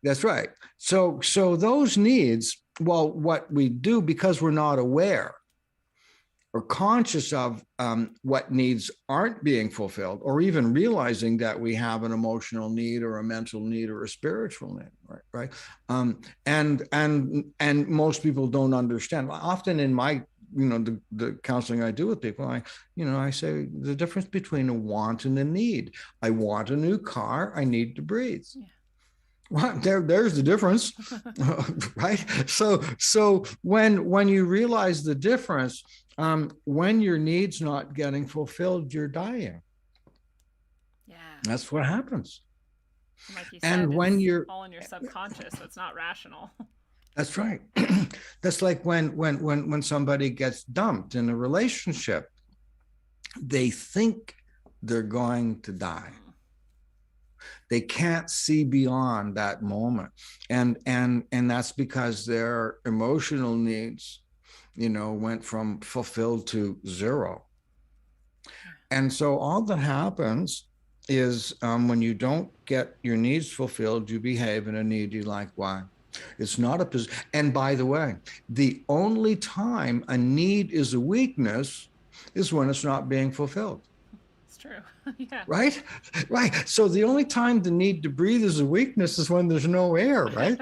S3: That's right. So those needs, well, what we do, because we're not aware or conscious of what needs aren't being fulfilled, or even realizing that we have an emotional need or a mental need or a spiritual need, right? And most people don't understand. Often in my, the counseling I do with people, I say the difference between a want and a need. I want a new car. I need to breathe. Yeah. Well, there's the difference, right? So when you realize the difference, when your needs not getting fulfilled, you're dying.
S2: Yeah,
S3: that's what happens.
S2: Like you said, and when you're all in your subconscious, so it's not rational.
S3: That's right. That's like when somebody gets dumped in a relationship, they think they're going to die. They can't see beyond that moment, and that's because their emotional needs, went from fulfilled to zero. And so all that happens is when you don't get your needs fulfilled, you behave in a needy-like way. It's not a position. And by the way, the only time a need is a weakness is when it's not being fulfilled.
S2: It's true. Yeah.
S3: Right. So the only time the need to breathe is a weakness is when there's no air, right?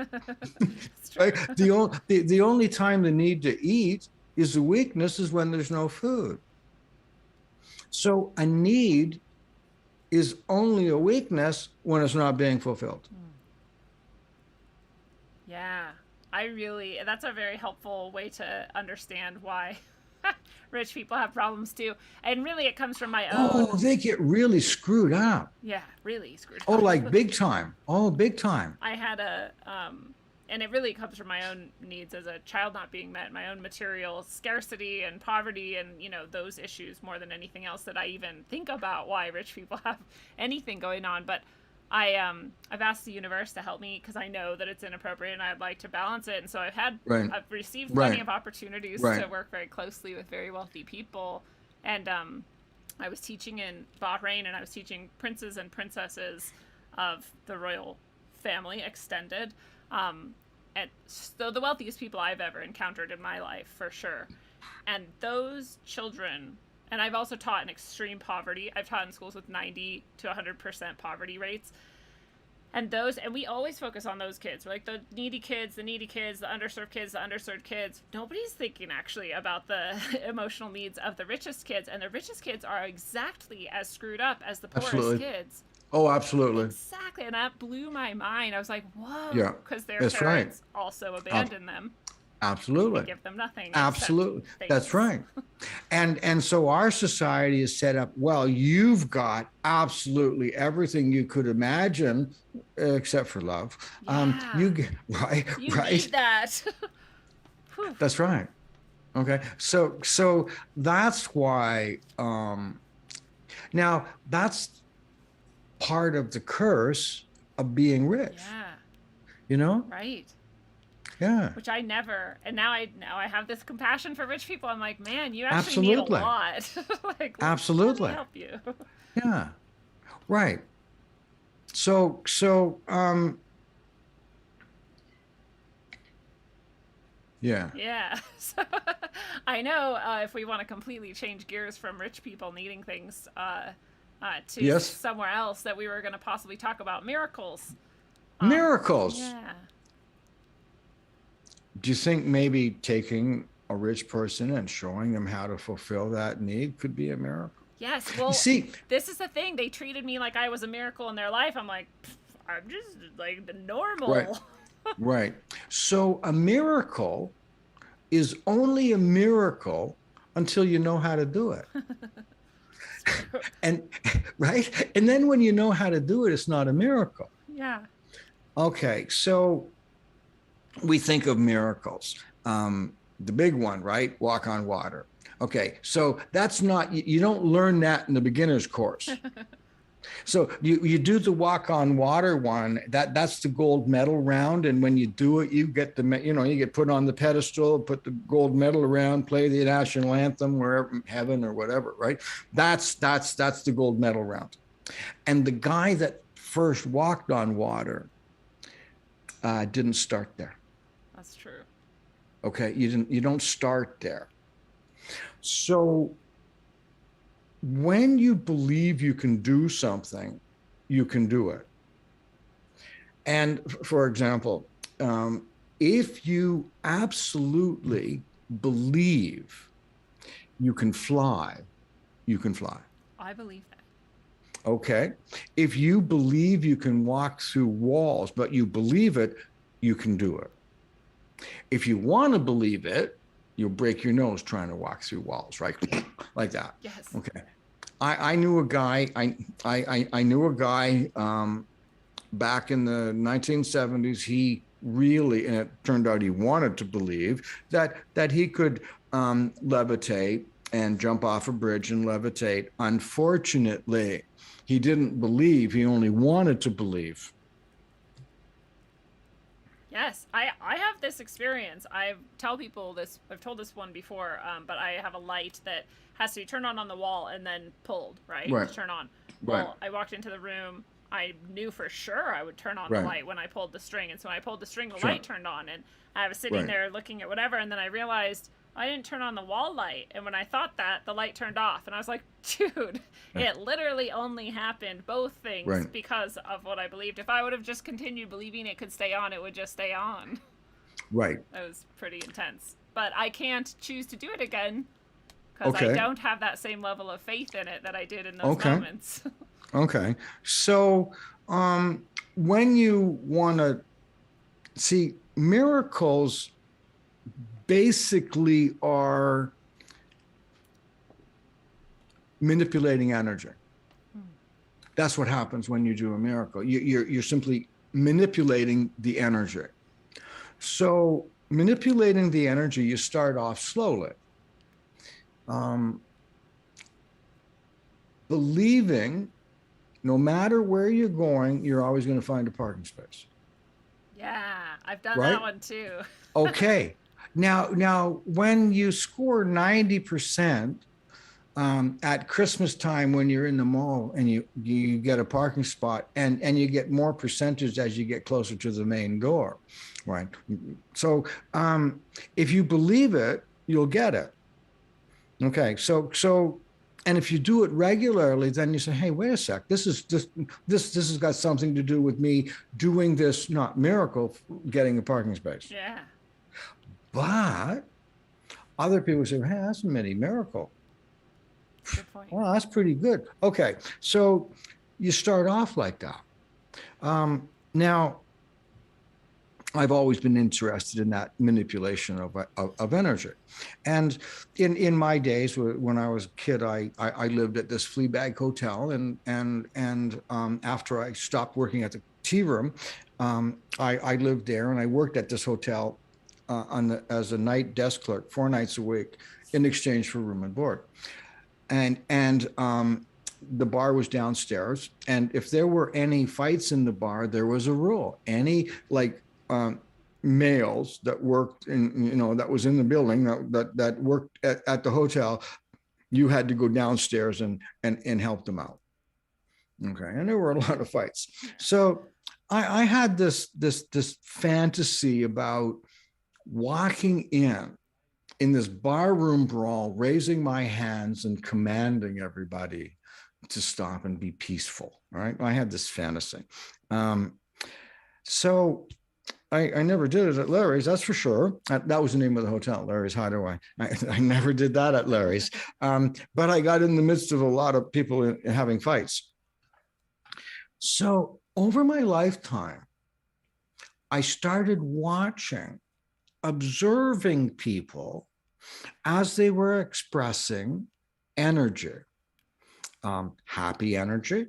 S3: Right. The only time the need to eat is a weakness is when there's no food. So a need is only a weakness when it's not being fulfilled.
S2: Yeah, that's a very helpful way to understand why rich people have problems too. And really it comes from my own.
S3: Oh, they get really screwed up.
S2: Yeah, really screwed up.
S3: Oh, like big time. Oh, big time.
S2: I had and it really comes from my own needs as a child not being met, my own material scarcity and poverty and, those issues more than anything else that I even think about why rich people have anything going on. But I've asked the universe to help me because I know that it's inappropriate and I'd like to balance it. And so I've received plenty of opportunities to work very closely with very wealthy people. And I was teaching in Bahrain, and I was teaching princes and princesses of the royal family, extended. And so the wealthiest people I've ever encountered in my life, for sure. And those children, and I've also taught in extreme poverty. I've taught in schools with 90 to 100% poverty rates. And we always focus on those kids. We're like the needy kids, the underserved kids, the underserved kids. Nobody's thinking actually about the emotional needs of the richest kids. And the richest kids are exactly as screwed up as the poorest kids.
S3: Oh, absolutely.
S2: Exactly. And that blew my mind. I was like, whoa.
S3: Yeah.
S2: Because their
S3: That's
S2: parents also abandoned them.
S3: Absolutely.
S2: They give them nothing.
S3: Absolutely. That's right. And so our society is set up, well, you've got absolutely everything you could imagine except for love.
S2: Yeah.
S3: You
S2: need that.
S3: That's right. Okay. So that's why now that's part of the curse of being rich.
S2: Yeah.
S3: You know?
S2: Right.
S3: Yeah.
S2: Which I never, and now I have this compassion for rich people. I'm like, man, you actually need a lot. Like,
S3: absolutely.
S2: Let me help you.
S3: Yeah. Right. So yeah.
S2: Yeah. So, I know if we want to completely change gears from rich people needing things to somewhere else, that we were going to possibly talk about miracles.
S3: Miracles.
S2: Yeah.
S3: Do you think maybe taking a rich person and showing them how to fulfill that need could be a miracle?
S2: Yes. Well,
S3: see,
S2: this is the thing. They treated me like I was a miracle in their life. I'm like, I'm just like the normal.
S3: Right. Right. So a miracle is only a miracle until you know how to do it. And right. And then when you know how to do it, it's not a miracle.
S2: Yeah.
S3: Okay. So we think of miracles. The big one, right? Walk on water. Okay. So that's not, you don't learn that in the beginner's course. So you do the walk on water one, that's the gold medal round. And when you do it, you get you get put on the pedestal, put the gold medal around, play the national anthem, wherever, heaven or whatever, right? That's the gold medal round. And the guy that first walked on water didn't start there.
S2: That's true.
S3: Okay, you don't start there. So when you believe you can do something, you can do it. And for example, if you absolutely believe you can fly, you can fly.
S2: I believe that.
S3: Okay. If you believe you can walk through walls, but you believe it, you can do it. If you want to believe it, you'll break your nose trying to walk through walls, right? Like that.
S2: Yes.
S3: Okay. I knew a guy. I knew a guy back in the 1970s. He really, and it turned out he wanted to believe that he could levitate and jump off a bridge and levitate. Unfortunately, he didn't believe. He only wanted to believe.
S2: Yes, I have this experience. I tell people this. I've told this one before, but I have a light that has to be turned on the wall and then pulled, right?
S3: Right.
S2: To turn on.
S3: Right.
S2: Well, I walked into the room. I knew for sure I would turn on the light when I pulled the string. And so when I pulled the string, the light turned on. And I was sitting there looking at whatever. And then I realized I didn't turn on the wall light. And when I thought that, the light turned off. And I was like, dude, it literally only happened, both things, because of what I believed. If I would have just continued believing it could stay on, it would just stay on.
S3: Right.
S2: That was pretty intense. But I can't choose to do it again because I don't have that same level of faith in it that I did in those moments.
S3: Okay. So when you want to see, miracles basically are manipulating energy. That's what happens when you do a miracle. You're simply manipulating the energy. So manipulating the energy, you start off slowly. Believing no matter where you're going, you're always going to find a parking space.
S2: Yeah, I've done that one too.
S3: Okay. Now, when you score 90% at Christmas time when you're in the mall and you get a parking spot, and you get more percentage as you get closer to the main door, right? So if you believe it, you'll get it. Okay, so And if you do it regularly, then you say, hey, wait a sec, this has got something to do with me doing this, not miracle, getting a parking space.
S2: Yeah.
S3: But other people say, hey, that's a mini miracle.
S2: Good point.
S3: Well, that's pretty good. Okay, so you start off like that. Now, I've always been interested in that manipulation of energy. And in my days, when I was a kid, I lived at this flea bag hotel. And after I stopped working at the tea room, I lived there, and I worked at this hotel as a night desk clerk 4 nights a week in exchange for room and board. And the bar was downstairs. And if there were any fights in the bar, there was a rule. Any males that worked that was in the building that worked at the hotel, you had to go downstairs and help them out. Okay. And there were a lot of fights. So I had this fantasy about walking in this barroom brawl, raising my hands and commanding everybody to stop and be peaceful. Right. I had this fantasy. So I never did it at Larry's, that's for sure. That was the name of the hotel, Larry's Hideaway. I never did that at Larry's. But I got in the midst of a lot of people having fights. So over my lifetime, I started observing people as they were expressing energy, happy energy,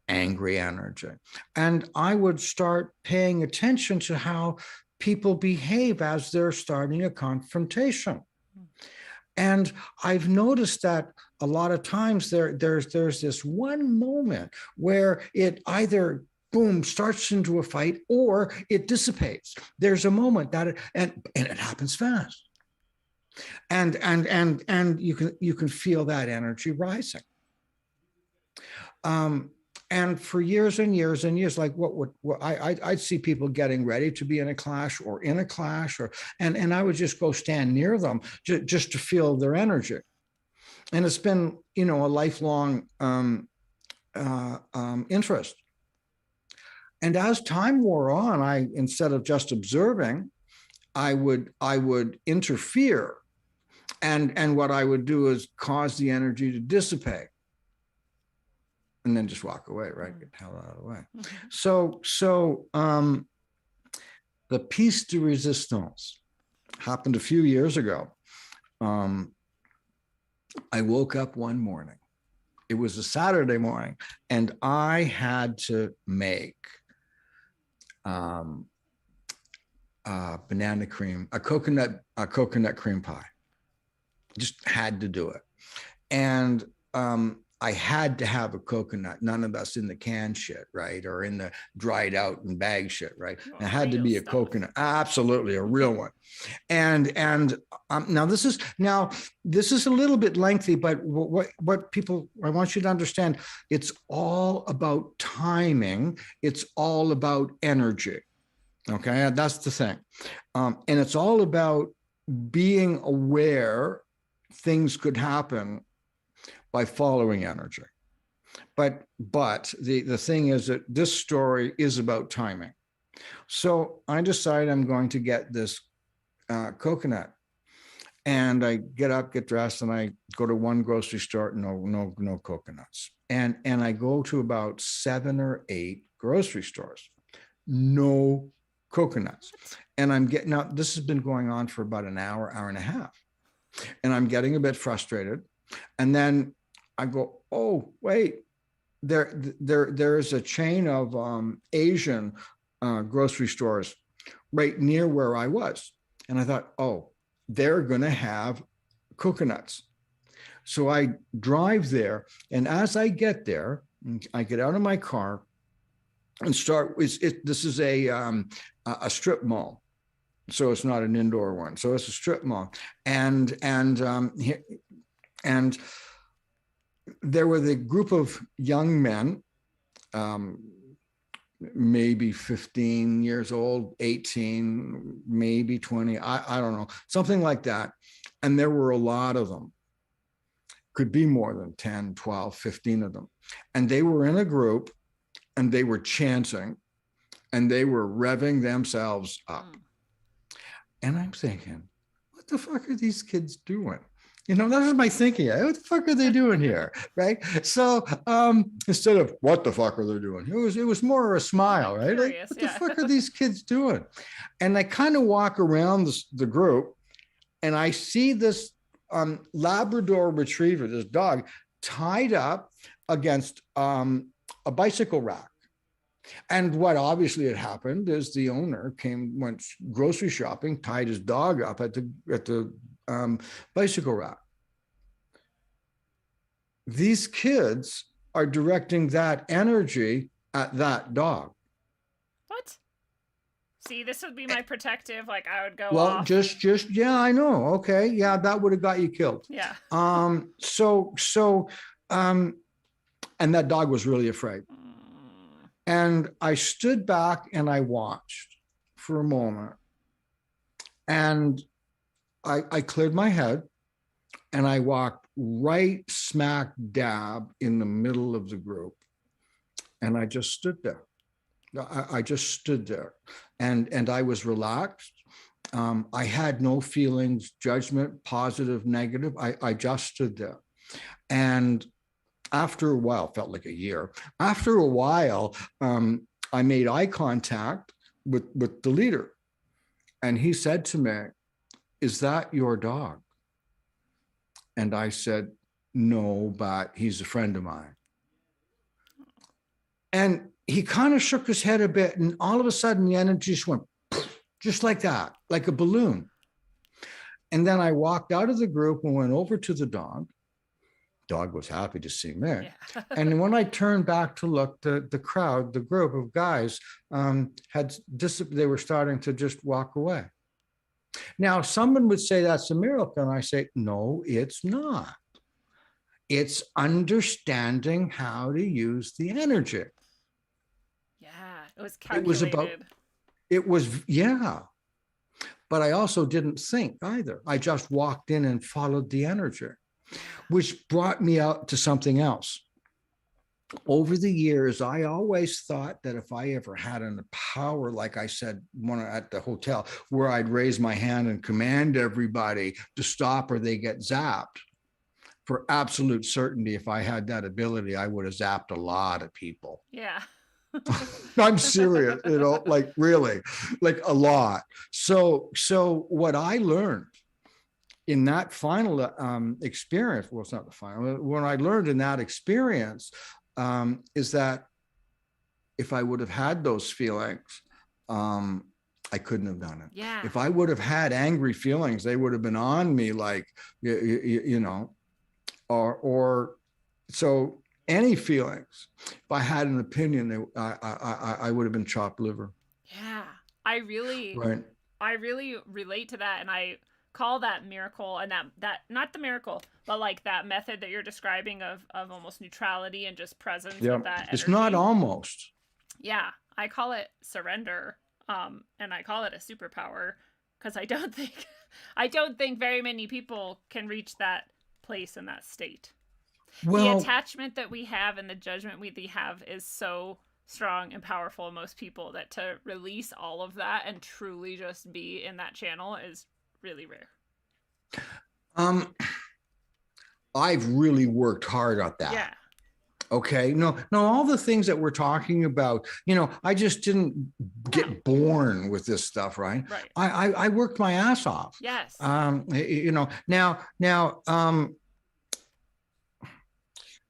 S3: angry energy. And I would start paying attention to how people behave as they're starting a confrontation. And I've noticed that a lot of times there's this one moment where it either boom starts into a fight or it dissipates. There's a moment that and it happens fast. And you can feel that energy rising. And for years and years and years, like I'd see people getting ready to be in a clash, and I would just go stand near them just to feel their energy. And it's been, a lifelong interest. And as time wore on, instead of just observing, I would interfere, and what I would do is cause the energy to dissipate. And then just walk away, right? Get the hell out of the way. So the piece de resistance happened a few years ago. I woke up one morning. It was a Saturday morning, and I had to make banana cream, a coconut cream pie. Just had to do it. And I had to have a coconut, none of us in the can shit, right? Or in the dried out and bag shit, right? It had to be a coconut, absolutely, a real one. And now this is a little bit lengthy, but what people, I want you to understand, it's all about timing. It's all about energy. Okay, that's the thing. And it's all about being aware things could happen by following energy. But the thing is that this story is about timing. So I decided I'm going to get this coconut, and I get up, get dressed, and I go to one grocery store, no coconuts. And I go to about 7 or 8 grocery stores, no coconuts. And now this has been going on for about an hour and a half. And I'm getting a bit frustrated. And then I go, oh, wait, there is a chain of Asian grocery stores right near where I was. And I thought, oh, they're going to have coconuts. So I drive there. And as I get there, I get out of my car and start. This is a strip mall. So it's not an indoor one. So it's a strip mall. And there were the group of young men, maybe 15 years old, 18, maybe 20, I don't know, something like that. And there were a lot of them. could be more than 10, 12, 15 of them. And they were in a group and they were chanting and they were revving themselves up. And I'm thinking, what the fuck are these kids doing? You know, that was my thinking. What the fuck are they doing here? Right. So instead of what the fuck are they doing? It was more a smile, right?
S2: Curious,
S3: like, what the fuck are these kids doing? And I kind of walk around the group and I see this Labrador retriever, this dog, tied up against a bicycle rack. And what obviously had happened is the owner went grocery shopping, tied his dog up at the bicycle rack. These kids are directing that energy at that dog.
S2: What? See, this would be my protective. Like I would go
S3: Well,
S2: off.
S3: just yeah, I know. Okay, yeah, that would have got you killed.
S2: Yeah.
S3: And that dog was really afraid. And I stood back and I watched for a moment. And I cleared my head and I walked right smack dab in the middle of the group. And I just stood there. I just stood there and I was relaxed. I had no feelings, judgment, positive, negative. I just stood there. And after a while, felt like a year. After a while, I made eye contact with the leader. And he said to me, "Is that your dog?" And I said, "No, but he's a friend of mine." And he kind of shook his head a bit. And all of a sudden, the energy just went just like that, like a balloon. And then I walked out of the group and went over to the dog. Dog was happy to see me.
S2: Yeah.
S3: And when I turned back to look, the crowd, the group of guys they were starting to just walk away. Now, someone would say that's a miracle. And I say, no, it's not. It's understanding how to use the energy.
S2: Yeah, it was calculated.
S3: Yeah. But I also didn't think either. I just walked in and followed the energy, which brought me out to something else. Over the years, I always thought that if I ever had a power, like I said at the hotel, where I'd raise my hand and command everybody to stop or they get zapped, for absolute certainty, if I had that ability, I would have zapped a lot of people.
S2: Yeah.
S3: I'm serious, like really, like a lot. So what I learned in that final experience, well, it's not the final, when I learned in that experience is that if I would have had those feelings, I couldn't have done it.
S2: Yeah.
S3: If I would have had angry feelings, they would have been on me like, or so any feelings. If I had an opinion, I would have been chopped liver.
S2: Yeah. I really relate to that. And I call that miracle, and that not the miracle, but like that method that you're describing of almost neutrality and just presence with that energy.
S3: It's not almost.
S2: Yeah. I call it surrender. And I call it a superpower because I don't think very many people can reach that place in that state. Well, the attachment that we have and the judgment we have is so strong and powerful in most people that to release all of that and truly just be in that channel is really rare.
S3: I've really worked hard at that.
S2: Yeah.
S3: Okay. No, all the things that we're talking about, I just didn't get born with this stuff, right?
S2: Right.
S3: I worked my ass off.
S2: Yes.
S3: Now,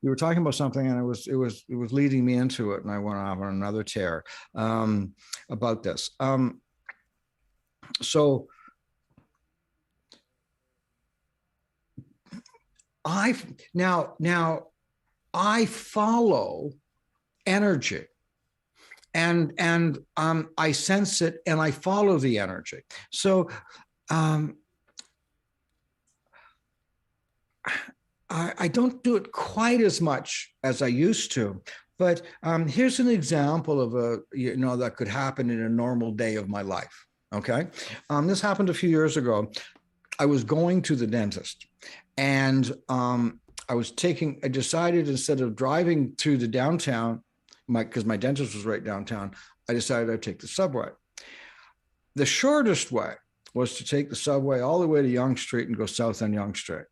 S3: you were talking about something and it was leading me into it, and I went off on another tear about this. So I follow energy and I sense it and I follow the energy. So I don't do it quite as much as I used to, but here's an example of that could happen in a normal day of my life. Okay. This happened a few years ago. I was going to the dentist and I decided instead of driving to the downtown, because my dentist was right downtown, I decided I'd take the subway. The shortest way was to take the subway all the way to Yonge Street and go south on Yonge Street.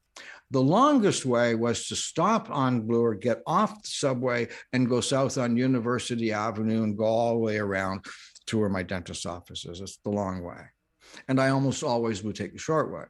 S3: The longest way was to stop on Bloor, get off the subway, and go south on University Avenue and go all the way around to where my dentist's office is. It's the long way. And I almost always would take the short way.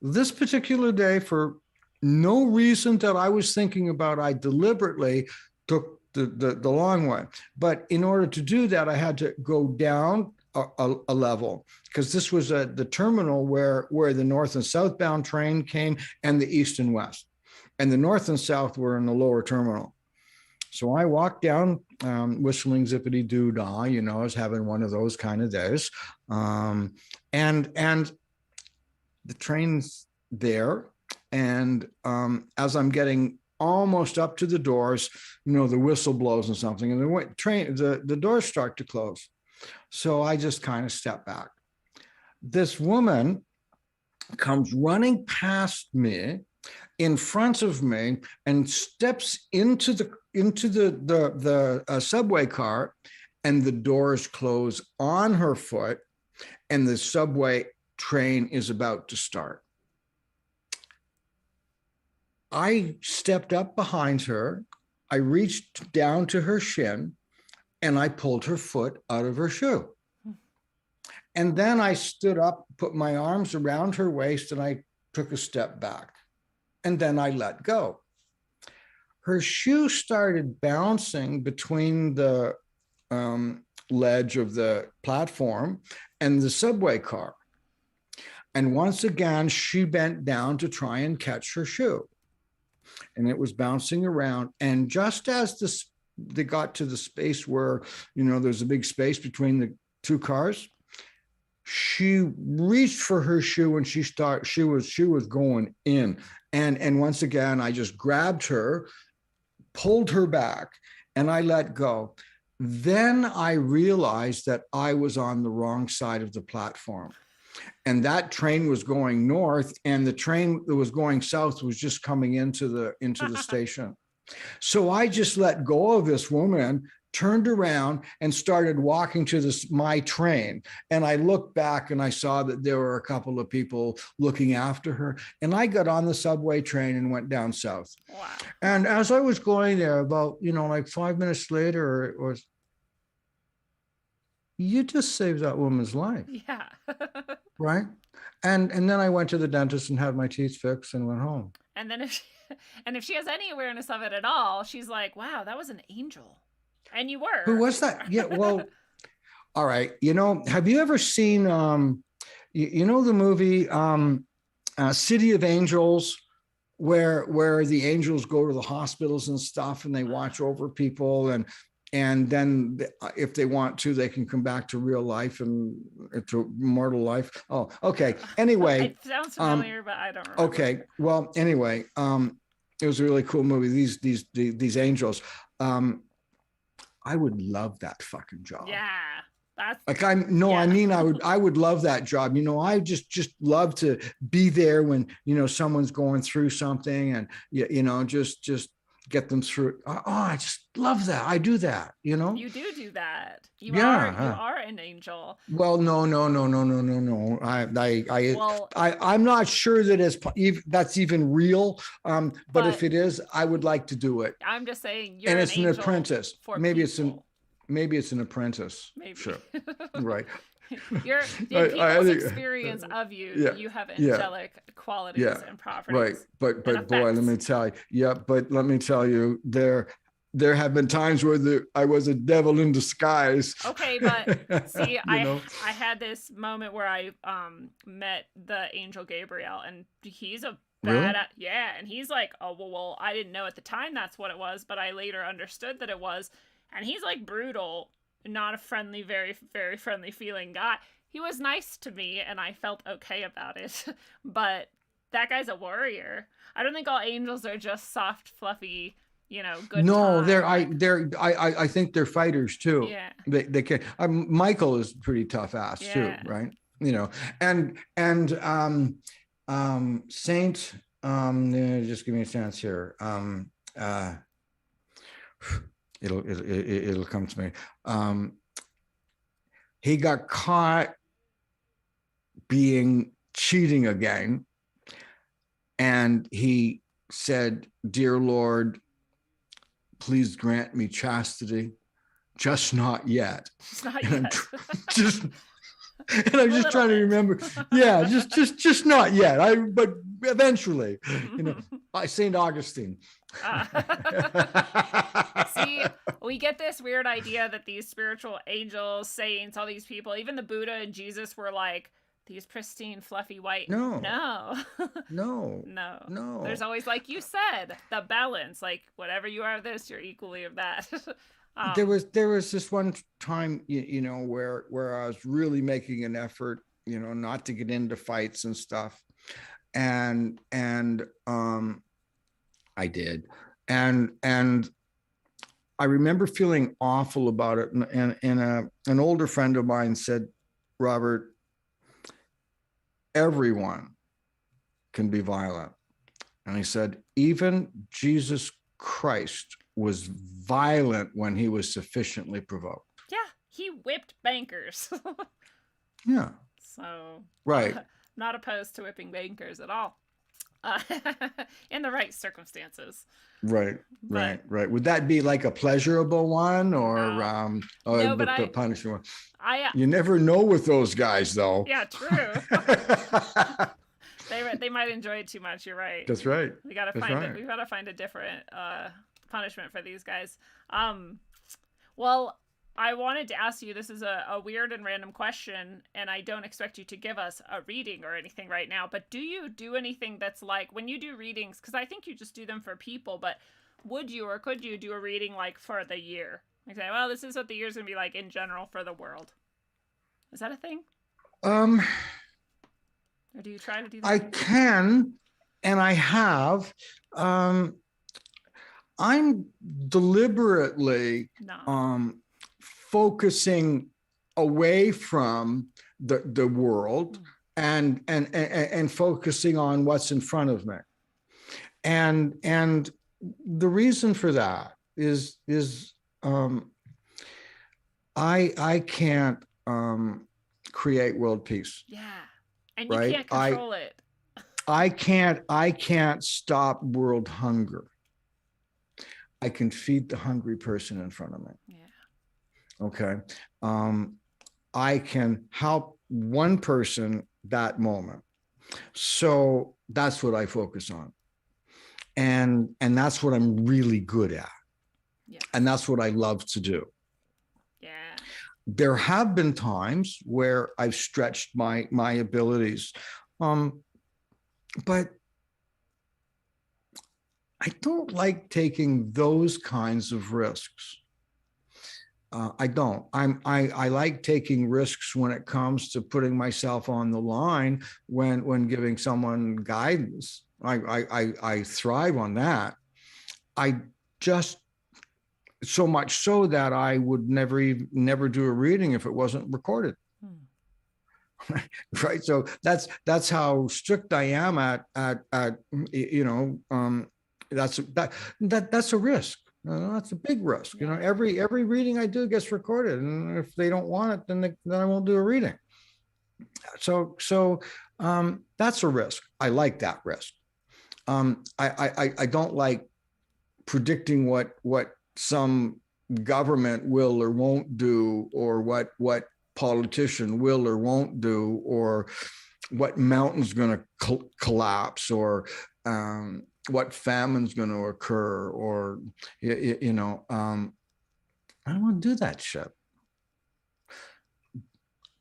S3: This particular day, for no reason that I was thinking about, I deliberately took the long way. But in order to do that, I had to go down a level, because this was the terminal where the north and southbound train came, and the east and west. And the north and south were in the lower terminal. So I walked down, whistling zippity doo dah, you know, I was having one of those kind of days. And the train's there. And as I'm getting almost up to the doors, you know, the whistle blows and something, and the doors start to close. So I just kind of step back. This woman comes running past me, in front of me, and steps into the subway car, and the doors close on her foot, and the subway train is about to start. I stepped up behind her. I reached down to her shin, and I pulled her foot out of her shoe. And then I stood up, put my arms around her waist, and I took a step back. And then I let go. Her shoe started bouncing between the ledge of the platform and the subway car. And once again, she bent down to try and catch her shoe. And it was bouncing around. And just as they got to the space where, you know, there's a big space between the two cars, she reached for her shoe, and she was going in. And once again, I just grabbed her, pulled her back, and I let go. Then I realized that I was on the wrong side of the platform. And that train was going north, and the train that was going south was just coming into the station. So I just let go of this woman, turned around, and started walking to my train. And I looked back, and I saw that there were a couple of people looking after her. And I got on the subway train and went down south.
S2: Wow.
S3: And as I was going there, about, you know, like 5 minutes later, it was, you just saved that woman's life.
S2: Yeah.
S3: Right. And then I went to the dentist and had my teeth fixed and went home.
S2: And then if she has any awareness of it at all, she's like, wow, that was an angel. And you were.
S3: Who was that? Yeah, well, all right. You know, have you ever seen, you know, the movie City of Angels, where the angels go to the hospitals and stuff, and they watch over people, and then if they want to, they can come back to real life and to mortal life. Oh, okay. Anyway.
S2: It sounds familiar, but I don't remember.
S3: Okay. Well, anyway, it was a really cool movie. These angels. I would love that fucking job.
S2: Yeah. That's
S3: like I mean, I would love that job. You know, I just love to be there when, you know, someone's going through something, and you know, just get them through. Oh, I just love that. I do that, you know.
S2: You do that. You are an angel.
S3: Well, no. I'm not sure that that's even real. But if it is, I would like to do it.
S2: I'm just saying, you're
S3: and it's an apprentice. Maybe
S2: it's
S3: an apprentice.
S2: Maybe.
S3: Sure. Right.
S2: People's experience of you, you have angelic qualities and properties.
S3: Right. But boy, let me tell you. Yeah, but let me tell you, there have been times where I was a devil in disguise.
S2: Okay, but see, I had this moment where I met the angel Gabriel, and he's a bad, and he's like, oh well, I didn't know at the time that's what it was, but I later understood that it was, and he's like brutal. Not a friendly, very, very friendly feeling guy. He was nice to me, and I felt okay about it. But that guy's a warrior. I don't think all angels are just soft, fluffy, you know, good.
S3: No, I think they're fighters too.
S2: Yeah,
S3: they can. Michael is pretty tough ass too, right? You know, and Saint Just give me a chance here. It'll come to me. He got caught cheating again, and he said, "Dear Lord, please grant me chastity, just not yet."
S2: It's not
S3: And
S2: yet.
S3: I'm just trying to remember. Yeah, just not yet. But eventually, Saint Augustine.
S2: See, we get this weird idea that these spiritual angels, saints, all these people, even the Buddha and Jesus were like these pristine, fluffy white.
S3: No.
S2: No. There's always, like you said, the balance. Like whatever you are of this, you're equally of that.
S3: There was this one time, where I was really making an effort, not to get into fights and stuff, and I did, and I remember feeling awful about it, and an older friend of mine said, "Robert, everyone can be violent," and he said, "Even Jesus Christ was violent when he was sufficiently provoked."
S2: Yeah, he whipped bankers.
S3: Yeah.
S2: So,
S3: right.
S2: Not opposed to whipping bankers at all, in the right circumstances.
S3: Right. Would that be like a pleasurable one, or
S2: no, but
S3: the punishment one?
S2: I
S3: you never know with those guys, though.
S2: Yeah, true. They might enjoy it too much. You're right.
S3: That's right.
S2: We gotta find a different punishment for these guys. Well, I wanted to ask you, this is a weird and random question, and I don't expect you to give us a reading or anything right now, but do you do anything that's like, when you do readings, because I think you just do them for people, but would you or could you do a reading like for the year? Like say, well, this is what the year's gonna be like in general for the world. Is that a thing? Or do you try to do that?
S3: I can, and I have. I'm deliberately focusing away from the world and focusing on what's in front of me. And the reason for that is I can't create world peace.
S2: Yeah. And you can't control it.
S3: I can't stop world hunger. I can feed the hungry person in front of me.
S2: Yeah.
S3: Okay. I can help one person that moment. So that's what I focus on. And that's what I'm really good at.
S2: Yeah.
S3: And that's what I love to do.
S2: Yeah.
S3: There have been times where I've stretched my abilities. But I don't like taking those kinds of risks. I don't. I like taking risks when it comes to putting myself on the line when giving someone guidance. I thrive on that. I just, so much so that I would never do a reading if it wasn't recorded. Right. So that's how strict I am at that's a risk. That's a big risk.
S2: Yeah.
S3: Every reading I do gets recorded, and if they don't want it, then I won't do a reading. So that's a risk. I like that risk. I don't like predicting what some government will or won't do, or what politician will or won't do, or what mountain's going to collapse, or what famine's going to occur, or I don't want to do that shit.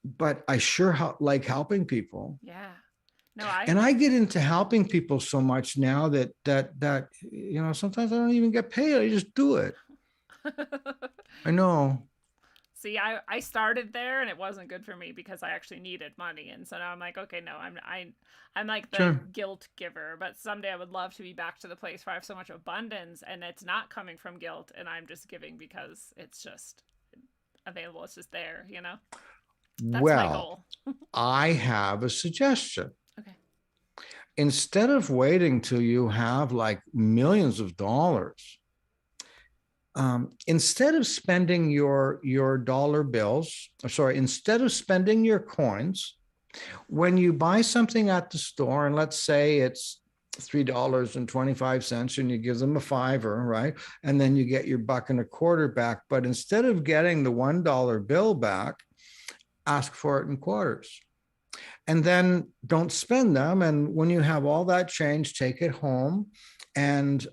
S3: But I sure like helping people.
S2: Yeah. No,
S3: I get into helping people so much now that sometimes I don't even get paid. I just do it. I know.
S2: See, I started there and it wasn't good for me because I actually needed money, and so now I'm like, okay, no, I'm like the guilt giver, but someday I would love to be back to the place where I have so much abundance and it's not coming from guilt, and I'm just giving because it's just available, it's just there, That's my goal.
S3: I have a suggestion.
S2: Okay.
S3: instead of waiting till you have like millions of dollars, instead of spending your dollar bills, instead of spending your coins, when you buy something at the store, and let's say it's $3.25, and you give them a $5, right? And then you get your $1.25 back. But instead of getting the $1 bill back, ask for it in quarters. And then don't spend them. And when you have all that change, take it home and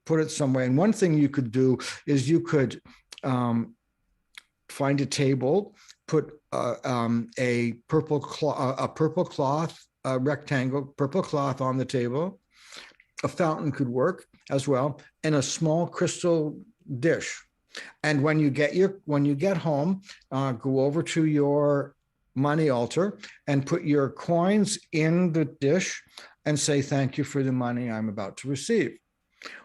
S3: put it somewhere. And one thing you could do is you could find a table, put a purple cloth, rectangle, purple cloth on the table. A fountain could work as well, and a small crystal dish. And when you get home, go over to your money altar and put your coins in the dish and say, thank you for the money I'm about to receive.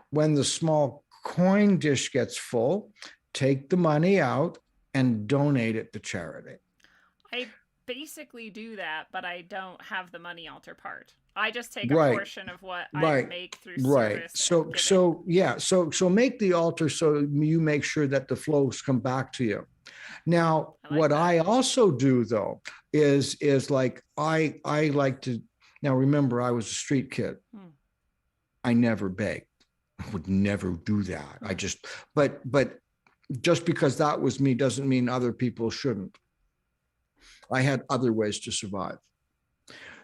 S3: When the small coin dish gets full, take the money out and donate it to charity.
S2: I basically do that, but I don't have the money altar part. I just take a portion of what I make through service.
S3: So make the altar so you make sure that the flows come back to you. Now, I also do though is like I like to. Now remember, I was a street kid. I never begged. I would never do that. I just but just because that was me doesn't mean other people shouldn't. I had other ways to survive.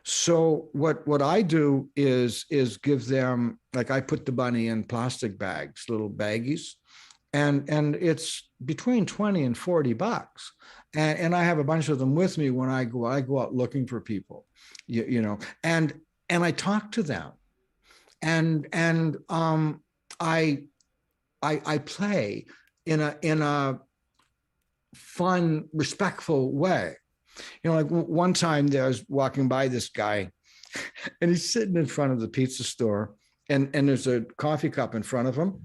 S3: So what I do is give them, like, I put the money in plastic bags, little baggies, and it's between 20 and 40 bucks. And I have a bunch of them with me when I go out looking for people, you know, and I talk to them, and I play in a fun, respectful way. You know, like one time I was walking by this guy and he's sitting in front of the pizza store and there's a coffee cup in front of him.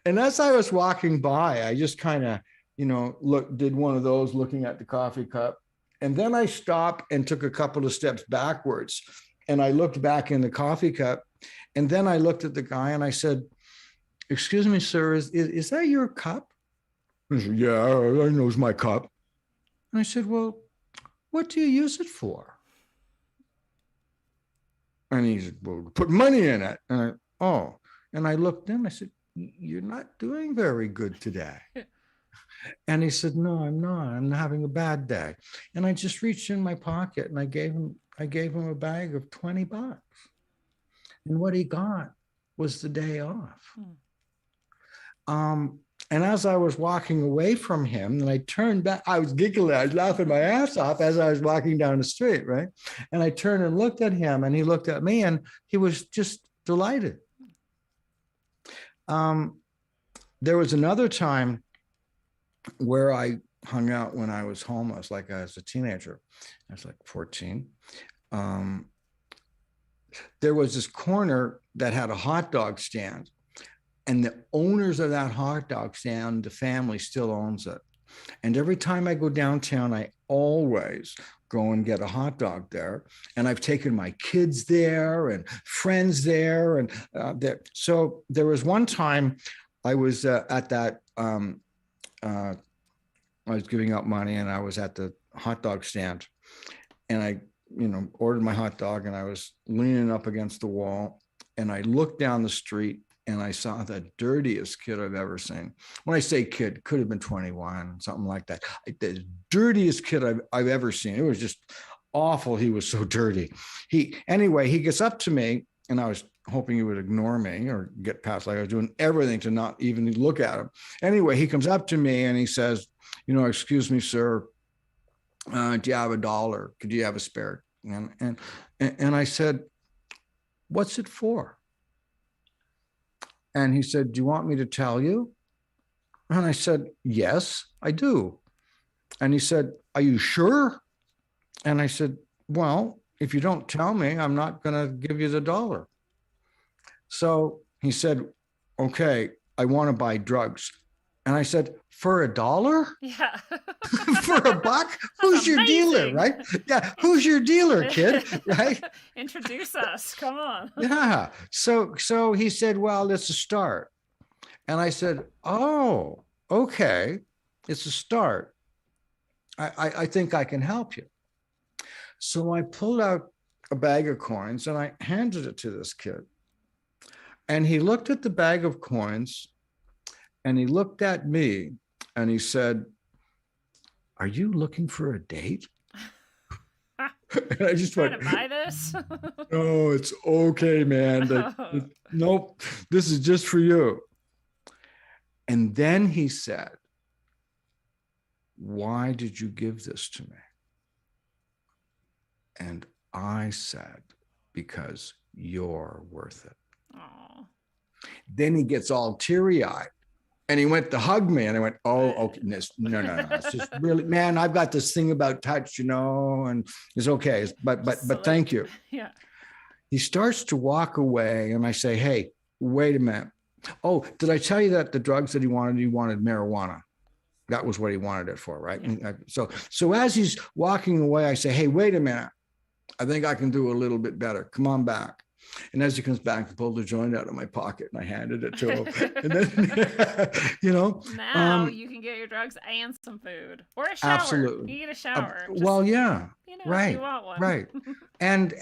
S3: And as I was walking by, I just kind of, you know, did one of those looking at the coffee cup. And then I stopped and took a couple of steps backwards and I looked back in the coffee cup. And then I looked at the guy and I said, excuse me, sir, is that your cup? He said, yeah, I know it's my cup. And I said, well, what do you use it for? And he said, well, put money in it. And I looked in, I said, you're not doing very good today. And he said, no, I'm not. I'm having a bad day. And I just reached in my pocket and I gave him a bag of 20 bucks. And what he got was the day off. And as I was walking away from him, and I turned back, I was giggling, I was laughing my ass off as I was walking down the street, right? And I turned and looked at him, and he looked at me, and he was just delighted. There was another time where I hung out when I was homeless, like as a teenager. I was like 14. There was this corner that had a hot dog stand. And the owners of that hot dog stand, the family still owns it. And every time I go downtown, I always go and get a hot dog there. And I've taken my kids there and friends there. And so there was one time I was at that, I was giving out money and I was at the hot dog stand. And I, you know, ordered my hot dog and I was leaning up against the wall. And I looked down the street and I saw the dirtiest kid I've ever seen. When I say kid, could have been 21, something like that. The dirtiest kid I've ever seen. It was just awful. He was so dirty. Anyway, he gets up to me, and I was hoping he would ignore me or get past. Like I was doing everything to not even look at him. Anyway, he comes up to me and he says, you know, excuse me, sir, do you have $1? Could you have a spare? And I said, what's it for? And he said, do you want me to tell you? And I said, yes, I do. And he said, are you sure? And I said, well, if you don't tell me, I'm not going to give you the $1. So he said, okay, I want to buy drugs. And I said, for $1?
S2: Yeah.
S3: For $1? Who's your dealer,
S2: amazing.
S3: right? Yeah. Who's your dealer, kid? Right?
S2: Introduce us. Come on.
S3: Yeah. So he said, well, it's a start. And I said, oh, okay. It's a start. I think I can help you. So I pulled out a bag of coins and I handed it to this kid. And he looked at the bag of coins and he looked at me and he said, are you looking for a date? And I just
S2: Trying
S3: went,
S2: to buy this?
S3: no, it's okay, man. Nope, this is just for you. And then he said, why did you give this to me? And I said, because you're worth it.
S2: Aww.
S3: Then he gets all teary-eyed and he went to hug me and I went, oh, okay, no. It's just really, man, I've got this thing about touch, and it's okay. But thank you.
S2: Yeah.
S3: He starts to walk away and I say, hey, wait a minute. Oh, did I tell you that the drugs that he wanted marijuana? That was what he wanted it for, right? Yeah. So as he's walking away, I say, hey, wait a minute. I think I can do a little bit better. Come on back. And as he comes back, I pulled the joint out of my pocket and I handed it to him. And then,
S2: now you can get your drugs and some food or a shower.
S3: Absolutely.
S2: You need a shower.
S3: Well, yeah. Right.
S2: If you want one.
S3: Right. And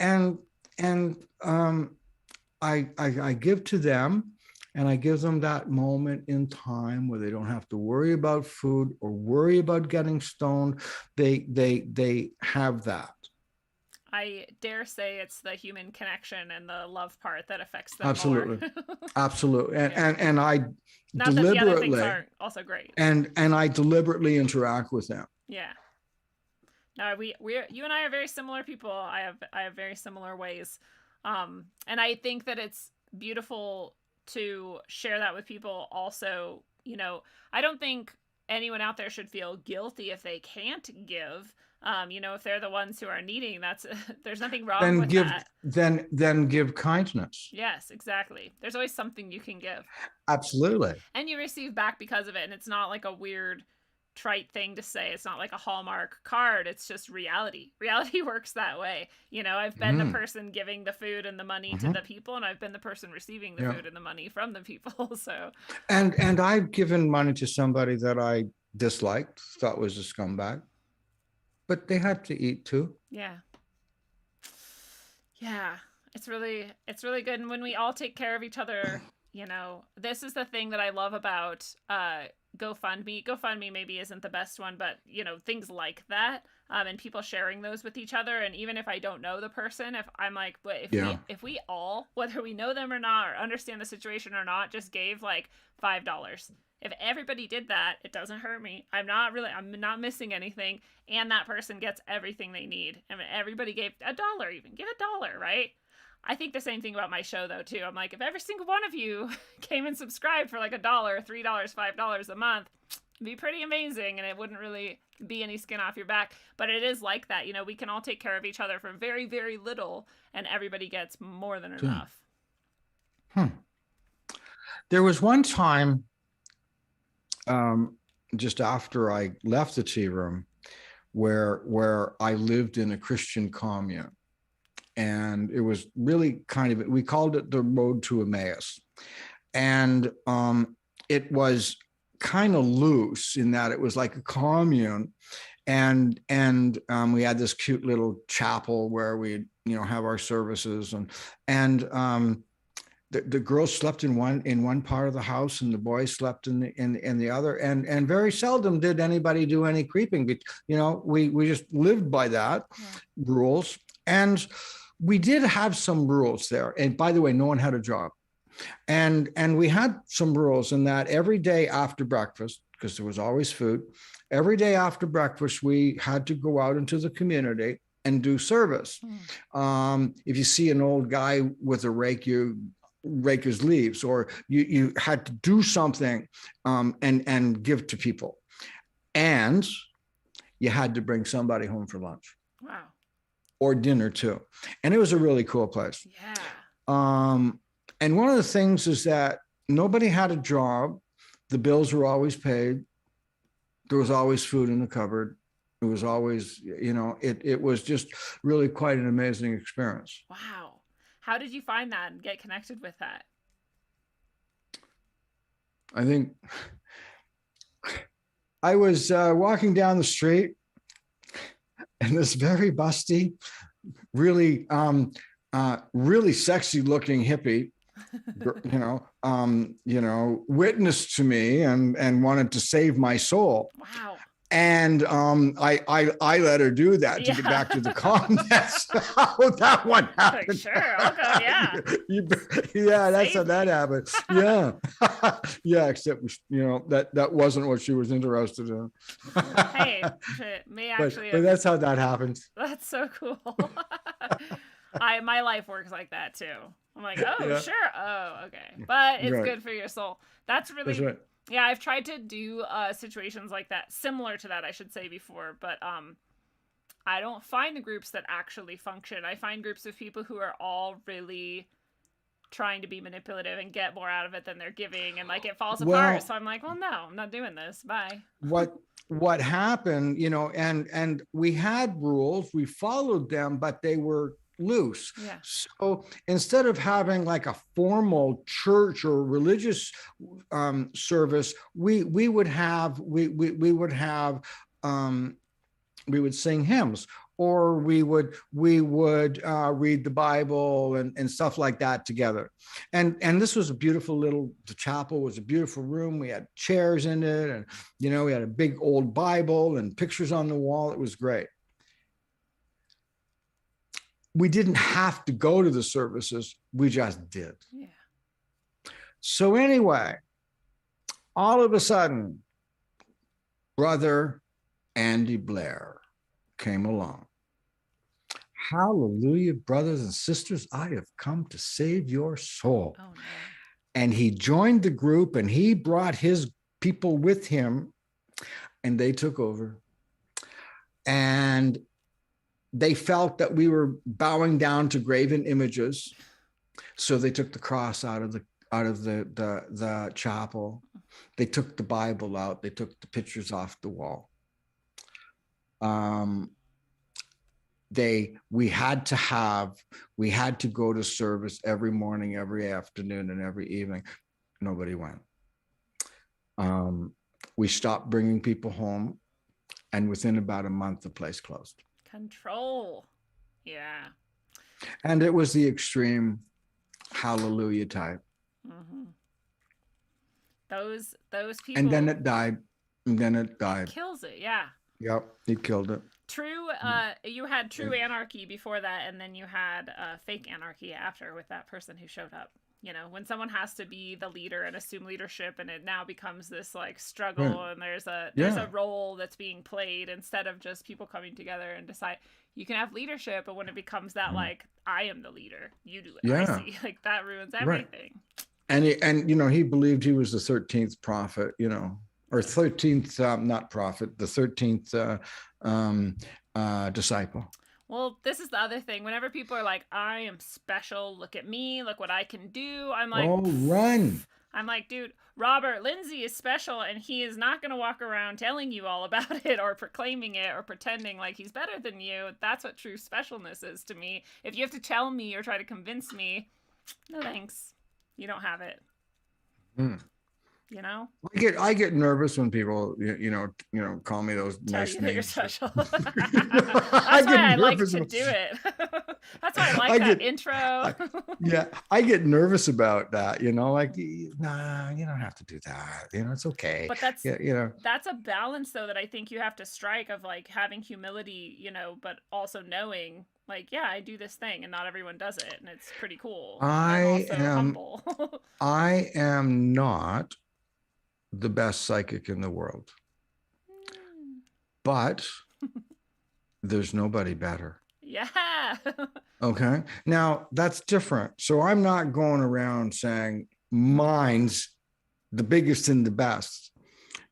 S3: I give to them. And I give them that moment in time where they don't have to worry about food or worry about getting stoned. They have that.
S2: I dare say it's the human connection and the love part that affects them
S3: Absolutely.
S2: more.
S3: Absolutely.
S2: Yeah.
S3: And I
S2: not
S3: deliberately,
S2: that the other things aren't also great.
S3: And I deliberately interact with them.
S2: Yeah. No, you and I are very similar people. I have very similar ways. And I think that it's beautiful to share that with people also. I don't think anyone out there should feel guilty if they can't give. If they're the ones who are needing, there's nothing wrong with that.
S3: Then give kindness.
S2: Yes, exactly. There's always something you can give.
S3: Absolutely.
S2: And you receive back because of it. And it's not like a weird trite thing to say. It's not like a Hallmark card. It's just reality. Reality works that way. I've been the person giving the food and the money to the people, and I've been the person receiving the food and the money from the people. So
S3: and I've given money to somebody that I disliked, thought was a scumbag, but they had to eat too. Yeah.
S2: It's really good. And when we all take care of each other, this is the thing that I love about GoFundMe. GoFundMe maybe isn't the best one, but things like that, and people sharing those with each other. And even if I don't know the person, if I'm like, but if we all, whether we know them or not, or understand the situation or not, just gave like $5. If everybody did that, it doesn't hurt me. I'm not missing anything. And that person gets everything they need. And everybody gave $1, even give $1, right? I think the same thing about my show, though, too. I'm like, if every single one of you came and subscribed for like $1, $3, $5 a month, it'd be pretty amazing. And it wouldn't really be any skin off your back. But it is like that. We can all take care of each other for very, very little. And everybody gets more than enough.
S3: There was one time, just after I left the tea room, where I lived in a Christian commune. And it was really we called it the road to Emmaus. And it was kind of loose in that it was like a commune. And we had this cute little chapel where we'd, have our services. And the girls slept in one part of the house and the boys slept in the other. And very seldom did anybody do any creeping. We just lived by that rules. And we did have some rules there. And by the way, no one had a job. And we had some rules in that every day after breakfast, because there was always food, every day after breakfast, we had to go out into the community and do service. If you see an old guy with a rake, you rake his leaves, or you had to do something and give to people. And you had to bring somebody home for lunch.
S2: Wow.
S3: Or dinner too. And it was a really cool place.
S2: Yeah.
S3: And one of the things is that nobody had a job. The bills were always paid. There was always food in the cupboard. It was always, it was just really quite an amazing experience.
S2: Wow. How did you find that and get connected with that?
S3: I think I was walking down the street, and this very busty, really, really sexy looking hippie, witnessed to me and wanted to save my soul.
S2: Wow.
S3: And I let her do that to get back to the contest. How that one happened.
S2: Like, sure, I'll go. Yeah.
S3: Yeah, that's how that happened. Yeah. Yeah, except that wasn't what she was interested in.
S2: Hey, it may actually.
S3: But that's how that happened.
S2: That's so cool. My life works like that too. I'm like, oh, sure. Oh, okay. But it's good for your soul. That's really.
S3: That's right.
S2: Yeah, I've tried to do situations like that, similar to that, I should say, before, but I don't find the groups that actually function. I find groups of people who are all really trying to be manipulative and get more out of it than they're giving, and like it falls apart. So I'm like, well, no, I'm not doing this. Bye. What
S3: happened, and we had rules, we followed them, but they were loose.
S2: Yeah.
S3: So instead of having like a formal church or religious service, we would sing hymns, or we would read the Bible and stuff like that together. And this was a beautiful the chapel was a beautiful room. We had chairs in it, and we had a big old Bible and pictures on the wall. It was great. We didn't have to go to the services. We just did.
S2: Yeah.
S3: So anyway, all of a sudden, Brother Andy Blair came along. Hallelujah, brothers and sisters, I have come to save your soul.
S2: Oh, no.
S3: And he joined the group, and he brought his people with him, and they took over. And they felt that we were bowing down to graven images, so they took the cross out of the chapel. They took the Bible out. They took the pictures off the wall. We had to go to service every morning, every afternoon, and every evening. Nobody went. We stopped bringing people home, and within about a month, the place closed.
S2: Control. Yeah.
S3: And it was the extreme hallelujah type.
S2: Mm-hmm. Those people.
S3: And then it died.
S2: Kills it. Yeah.
S3: Yep. He killed it.
S2: True. You had true anarchy before that, and then you had fake anarchy after with that person who showed up. When someone has to be the leader and assume leadership, and it now becomes this like struggle, right. And there's a role that's being played instead of just people coming together and decide. You can have leadership, but when it becomes that like I am the leader, you do it. I see. Like that ruins everything.
S3: Right. And he believed he was the 13th prophet, or 13th not prophet, the 13th disciple.
S2: Well, this is the other thing. Whenever people are like, I am special, look at me, look what I can do. I'm like,
S3: oh, run.
S2: I'm like, dude, Robert Lindsay is special, and he is not going to walk around telling you all about it or proclaiming it or pretending like he's better than you. That's what true specialness is to me. If you have to tell me or try to convince me, no thanks. You don't have it.
S3: I get nervous when people call me those nice names.
S2: You're special. That's why I like to do it. That's why I like that intro.
S3: I get nervous about that. Like, nah, you don't have to do that. It's okay.
S2: But that's that's a balance though that I think you have to strike of like having humility, but also knowing like, yeah, I do this thing and not everyone does it, and it's pretty cool.
S3: I
S2: am humble.
S3: I am not the best psychic in the world, but there's nobody better.
S2: Yeah.
S3: Okay. Now that's different. So I'm not going around saying mine's the biggest and the best.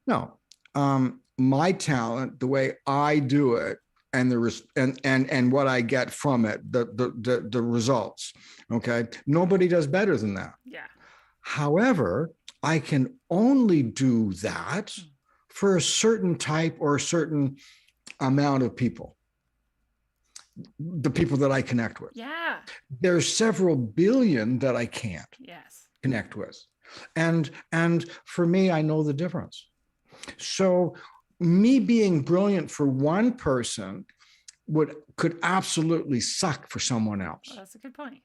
S3: No, my talent, the way I do it, and and what I get from it, the results. Okay. Nobody does better than that.
S2: Yeah.
S3: However, I can only do that for a certain type or a certain amount of people, the people that I connect with.
S2: Yeah.
S3: There's several billion that I can't connect with. And for me, I know the difference. So me being brilliant for one person could absolutely suck for someone else.
S2: Well, that's a good point.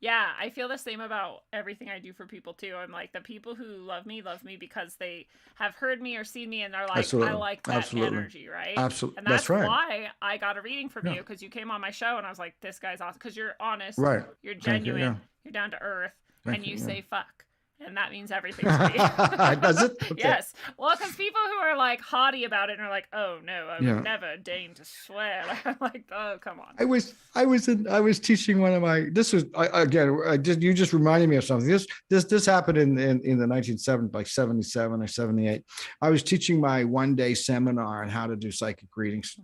S2: Yeah, I feel the same about everything I do for people too. I'm like, the people who love me because they have heard me or seen me and are like, I like that energy, right?
S3: Absolutely.
S2: And that's right. Why I got a reading from you, because you came on my show and I was like, this guy's awesome. Because you're honest, you're genuine, you're down to earth, and you say fuck. And that means everything to me.
S3: Does it? Okay.
S2: Yes. Well, because people who are like haughty about it and are like, "Oh no, I would never deign to swear." I'm like, "Oh, come on." I
S3: was teaching one of my. This was you just reminded me of something. This happened in the 1970s, like 77 or 78. I was teaching my one-day seminar on how to do psychic readings,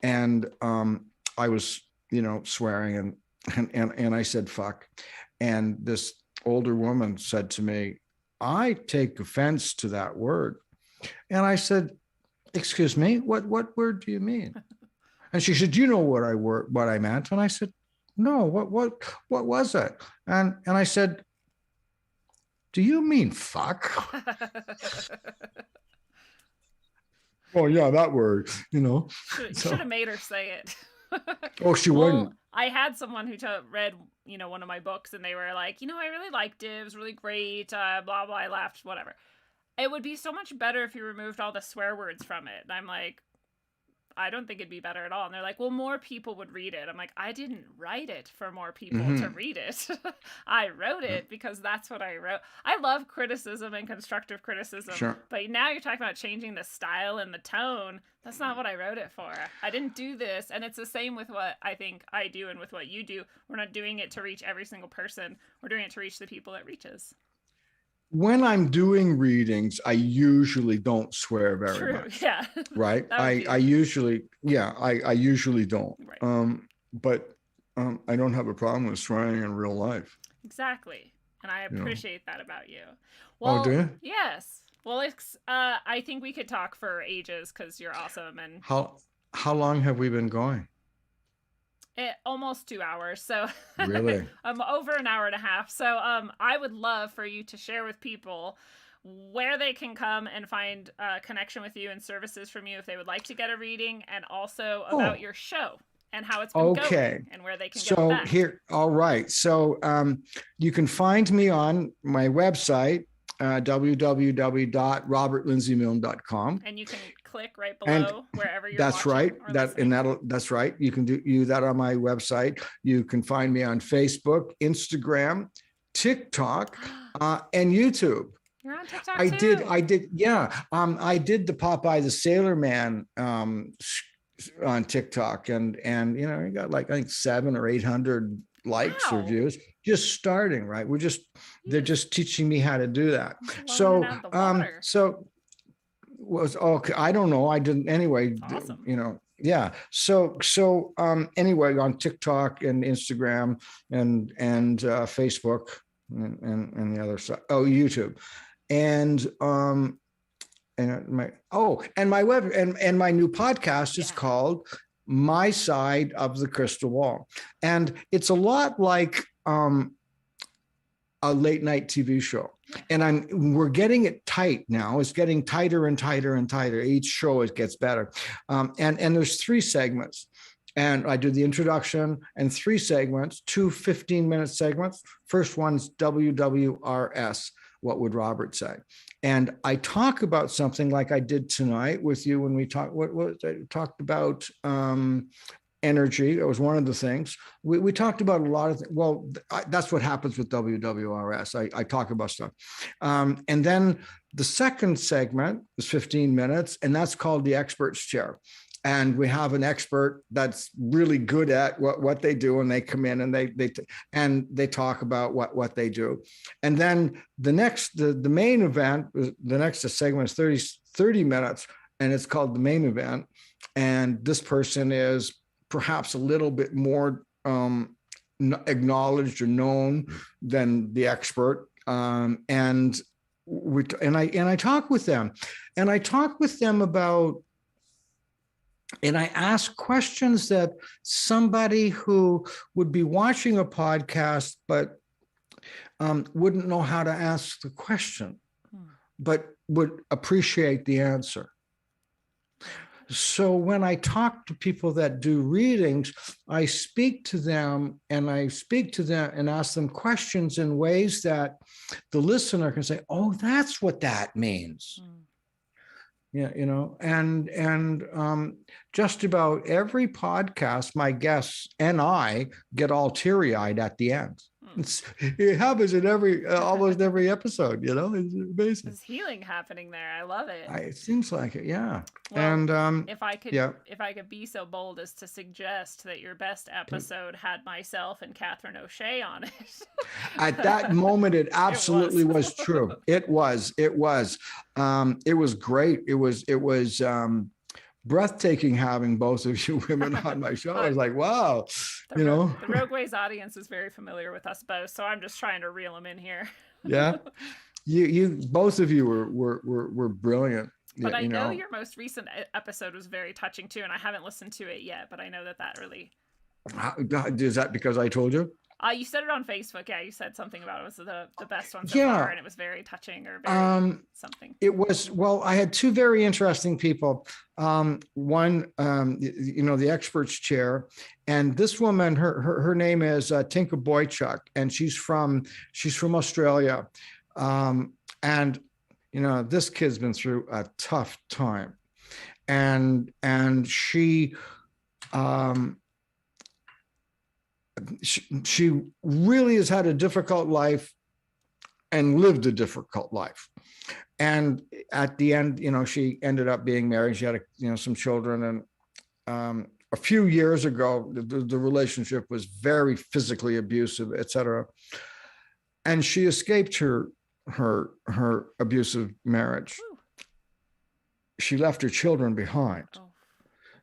S3: and I was swearing and I said fuck, and this older woman said to me, I take offense to that word. And I said, excuse me, what word do you mean? And she said, you know what I meant? And I said, no, what was it? And I said, do you mean fuck? Oh yeah, that word,
S2: Should have made her say it.
S3: Oh, she wouldn't.
S2: I had someone who read, one of my books, and they were like, I really liked it. It was really great. Blah, blah, I laughed, whatever. It would be so much better if you removed all the swear words from it. And I'm like, I don't think it'd be better at all. And they're like, well, more people would read it. I'm like, I didn't write it for more people to read it. I wrote it because that's what I wrote. I love criticism and constructive criticism. Sure. But now you're talking about changing the style and the tone. That's not what I wrote it for. I didn't do this. And it's the same with what I think I do and with what you do. We're not doing it to reach every single person. We're doing it to reach the people it reaches.
S3: When I'm doing readings, I usually don't swear very much.
S2: Yeah.
S3: Right. I usually don't. Right. But I don't have a problem with swearing in real life.
S2: Exactly. And I appreciate that about you. Well,
S3: do you?
S2: Yes. Well, I think we could talk for ages because you're awesome. And
S3: how long have we been going?
S2: Almost 2 hours. So
S3: really,
S2: over an hour and a half. So I would love for you to share with people where they can come and find a connection with you and services from you if they would like to get a reading, and also about your show and how it's been going and where they can get that.
S3: All right. So you can find me on my website, www.robertlindsaymilne.com.
S2: And you can click right below wherever you're
S3: that's right. That's right. You can do that on my website. You can find me on Facebook, Instagram, TikTok, and YouTube.
S2: You're on TikTok
S3: I
S2: too.
S3: did. Yeah. I did the Popeye the Sailor Man on TikTok, and you got like I think 700 or 800 likes or views. Just starting, right? They're just teaching me how to do that. So I don't know. I didn't anyway.
S2: Awesome.
S3: Yeah. So anyway, on TikTok and Instagram and Facebook and the other side. Oh, YouTube, and my web and my new podcast is called My Side of the Crystal Wall, and it's a lot like a late night TV show. And we're getting it tight now. It's getting tighter and tighter and tighter. Each show it gets better. And there's 3 segments. And I do the introduction and 3 segments, 2 15-minute segments. First one's WWRS, what would Robert say? And I talk about something like I did tonight with you when we talked, I talked about energy. That was one of the things. We talked about a lot of things. Well, that's what happens with WWRS. I talk about stuff. And then the second segment is 15 minutes, and that's called the expert's chair. And we have an expert that's really good at what they do, and they come in and they talk about what they do. And then the main event, the next segment is 30 minutes, and it's called the main event. And this person is perhaps a little bit more acknowledged or known than the expert. And and I talk with them, and I talk with them about, and I ask questions that somebody who would be watching a podcast but wouldn't know how to ask the question, but would appreciate the answer. So when I talk to people that do readings, I speak to them and ask them questions in ways that the listener can say, oh, that's what that means. Yeah, and just about every podcast, my guests and I get all teary-eyed at the end. It happens in almost every episode, it's amazing.
S2: There's healing happening there. I love it.
S3: It seems like it, yeah.
S2: Well, and if I could be so bold as to suggest that your best episode had myself and Catherine O'Shea on it.
S3: At that moment, it absolutely was true. It was great. It was breathtaking having both of you women on my show. I was like, wow,
S2: the Rogue Ways audience is very familiar with us both, so I'm just trying to reel them in here.
S3: Yeah, you both of you were brilliant.
S2: But I know your most recent episode was very touching too, and I haven't listened to it yet, but I know that really.
S3: Is that because I told you?
S2: You said it on Facebook. Yeah, you said something about it was the best one so far, and it was very touching or very something.
S3: It was, well, I had two very interesting people. One, the experts chair, and this woman, her name is Tinka Boychuk, and she's from Australia, and this kid's been through a tough time, and she. She really has had a difficult life and lived a difficult life. And at the end, she ended up being married. She had, some children. And a few years ago, the relationship was very physically abusive, et cetera. And she escaped her abusive marriage. Ooh. She left her children behind. Oh.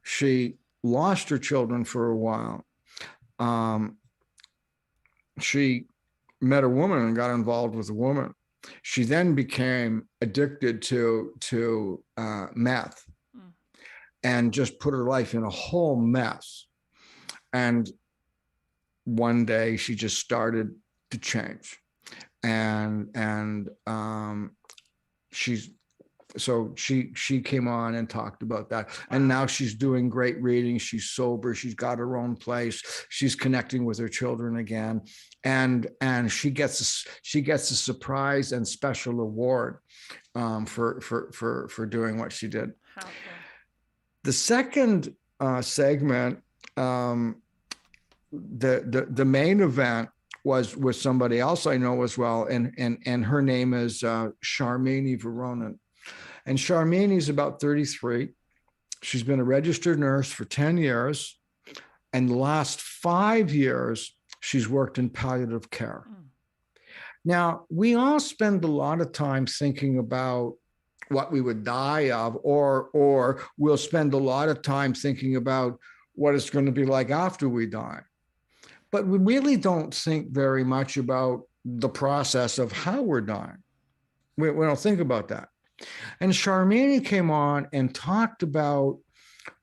S3: She lost her children for a while. She met a woman and got involved with a woman. She then became addicted to meth and just put her life in a whole mess. And one day she just started to change. And she came on and talked about that. And now she's doing great readings. She's sober. She's got her own place. She's connecting with her children again. And she gets a surprise and special award for doing what she did. How cool. The second segment, the main event was with somebody else I know as well. And her name is Sharmini Veronin. And Sharmini is about 33. She's been a registered nurse for 10 years. And the last 5 years, she's worked in palliative care. Now, we all spend a lot of time thinking about what we would die of, or we'll spend a lot of time thinking about what it's going to be like after we die. But we really don't think very much about the process of how we're dying. We don't think about that. And Sharmini came on and talked about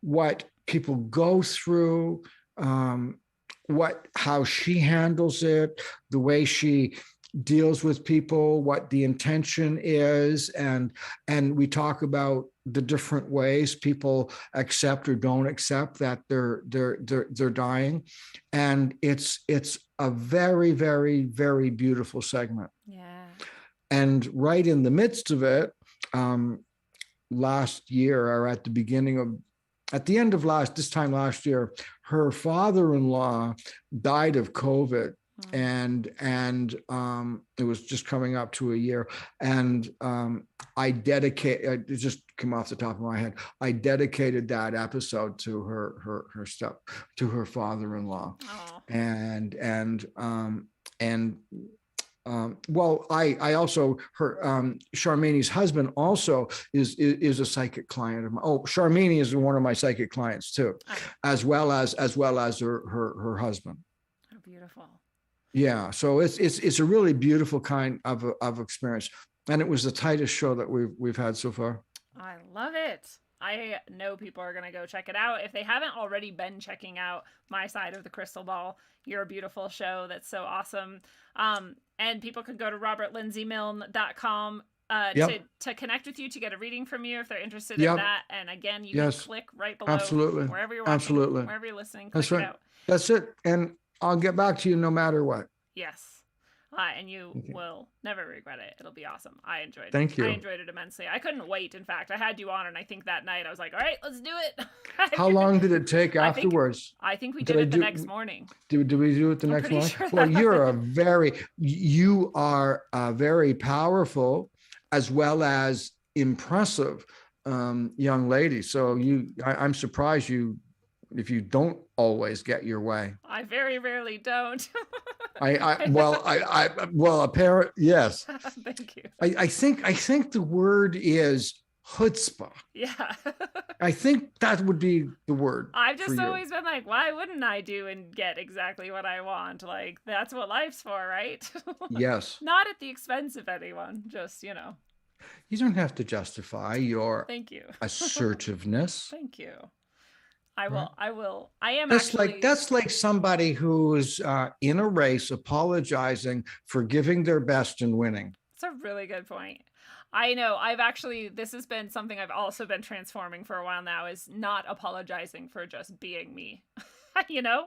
S3: what people go through, how she handles it, the way she deals with people, what the intention is, and we talk about the different ways people accept or don't accept that they're dying, and it's a very, very, very beautiful segment.
S2: Yeah.
S3: And right in the midst of it, last year, or at the end of this time last year, her father-in-law died of COVID. And it was just coming up to a year. And it just came off the top of my head. I dedicated that episode to her father-in-law. Oh. I also, Sharmini's husband also is a psychic client of mine. Oh, Sharmini is one of my psychic clients too, as well as her husband.
S2: Oh, beautiful.
S3: Yeah, so it's a really beautiful kind of experience. And it was the tightest show that we've had so far.
S2: I love it. I know people are going to go check it out. If they haven't already been checking out My Side of the Crystal Ball, You're a Beautiful Show. That's so awesome. And people can go to robertlindsymilne.com to connect with you, to get a reading from you if they're interested in that. And again, you can click right below wherever you're watching, wherever you're listening. Click it out.
S3: That's it. And I'll get back to you no matter what.
S2: Yes. And you will never regret it. It'll be awesome. I enjoyed it.
S3: Thank you.
S2: I enjoyed it immensely. I couldn't wait. In fact, I had you on, and I think that night I was like, all right, let's do it.
S3: How long did it take afterwards?
S2: I think we did it the next morning.
S3: Did we do it the next morning?
S2: Sure
S3: well, you are very powerful as well as impressive young lady. So I'm surprised if you don't always get your way.
S2: I very rarely don't.
S3: Apparently, yes.
S2: Thank you.
S3: I think the word is chutzpah.
S2: Yeah.
S3: I think that would be the word.
S2: I've just always been like, why wouldn't I do and get exactly what I want? Like, that's what life's for, right?
S3: Yes.
S2: Not at the expense of anyone, just,
S3: You don't have to justify your
S2: Thank you.
S3: assertiveness.
S2: Thank you. I will. I am
S3: that's like somebody who's in a race apologizing for giving their best and winning.
S2: It's a really good point. I know. This has been something I've also been transforming for a while now, is not apologizing for just being me. I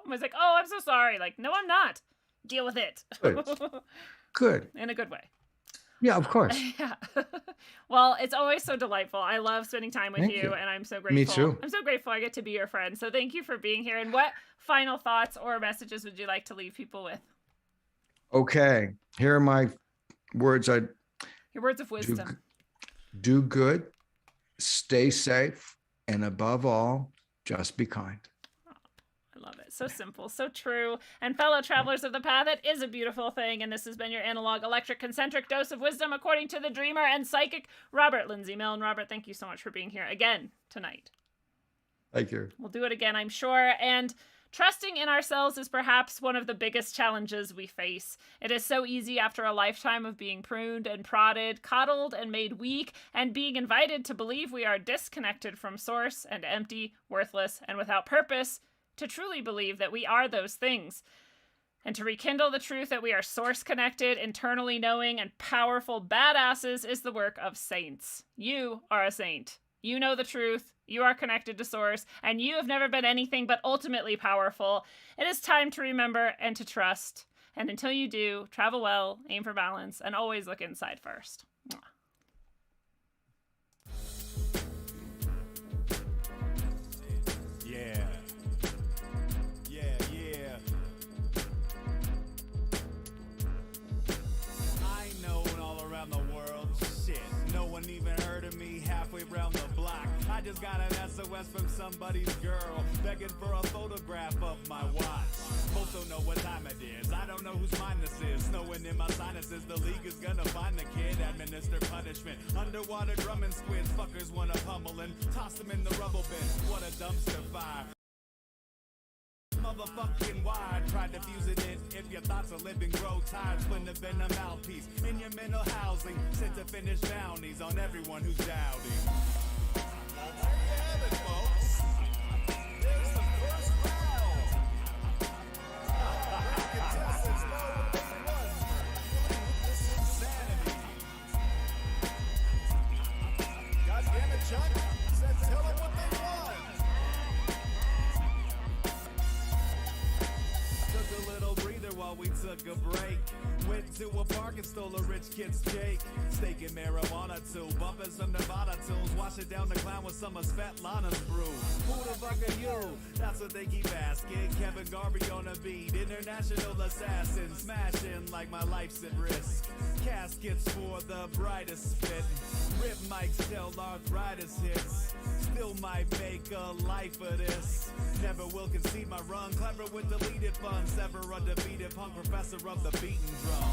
S2: was like, oh, I'm so sorry. Like, no, I'm not. Deal with it.
S3: Good.
S2: In a good way.
S3: Yeah, of course.
S2: Yeah. Well, it's always so delightful. I love spending time with you, and I'm so grateful.
S3: Me too.
S2: I'm so grateful I get to be your friend. So thank you for being here. And what final thoughts or messages would you like to leave people with?
S3: Okay. Here are my words.
S2: Your words of wisdom.
S3: Do good, stay safe, and above all, just be kind.
S2: I love it. So simple, so true. And fellow travelers of the path, it is a beautiful thing. And this has been your analog, electric, concentric dose of wisdom according to the dreamer and psychic, Robert Lindsay Milne. Robert, thank you so much for being here again tonight.
S3: Thank you.
S2: We'll do it again, I'm sure. And trusting in ourselves is perhaps one of the biggest challenges we face. It is so easy after a lifetime of being pruned and prodded, coddled and made weak, and being invited to believe we are disconnected from source and empty, worthless, and without purpose, to truly believe that we are those things. And to rekindle the truth that we are source-connected, internally knowing, and powerful badasses is the work of saints. You are a saint. You know the truth, you are connected to source, and you have never been anything but ultimately powerful. It is time to remember and to trust. And until you do, travel well, aim for balance, and always look inside first.
S1: Around the block, I just got an SOS from somebody's girl begging for a photograph of my watch. Most don't know what time it is. I don't know whose mind this is. Snowing in my sinuses, the league is gonna find the kid, administer punishment. Underwater drumming squids, fuckers wanna pummel and toss them in the rubble bin. What a dumpster fire. Motherfucking wide, tried to fuse it in. If your thoughts are living, grow tired. Couldn't have been a mouthpiece in your mental housing. Sent to finish bounties on everyone who's doubting. Well, there you have it, folks. There's the first round. Contestants know what they won. This insanity. God damn it, Chuck. Said tell them what they won. Took a little breather while we took a break. Went to a park and stole a rich kid's cake. Steak and marijuana too. Bumping some Nevada tunes. Wash it down the clown with some of Svetlana's brew. Who the fuck are you? That's what they keep asking. Kevin Garvey on a beat. International assassin. Smashing like my life's at risk. Caskets for the brightest spit. Rip mics tell arthritis hits. Still might make a life of this. Never will concede my run. Clever with deleted fun. Sever undefeated punk professor of the beaten drum.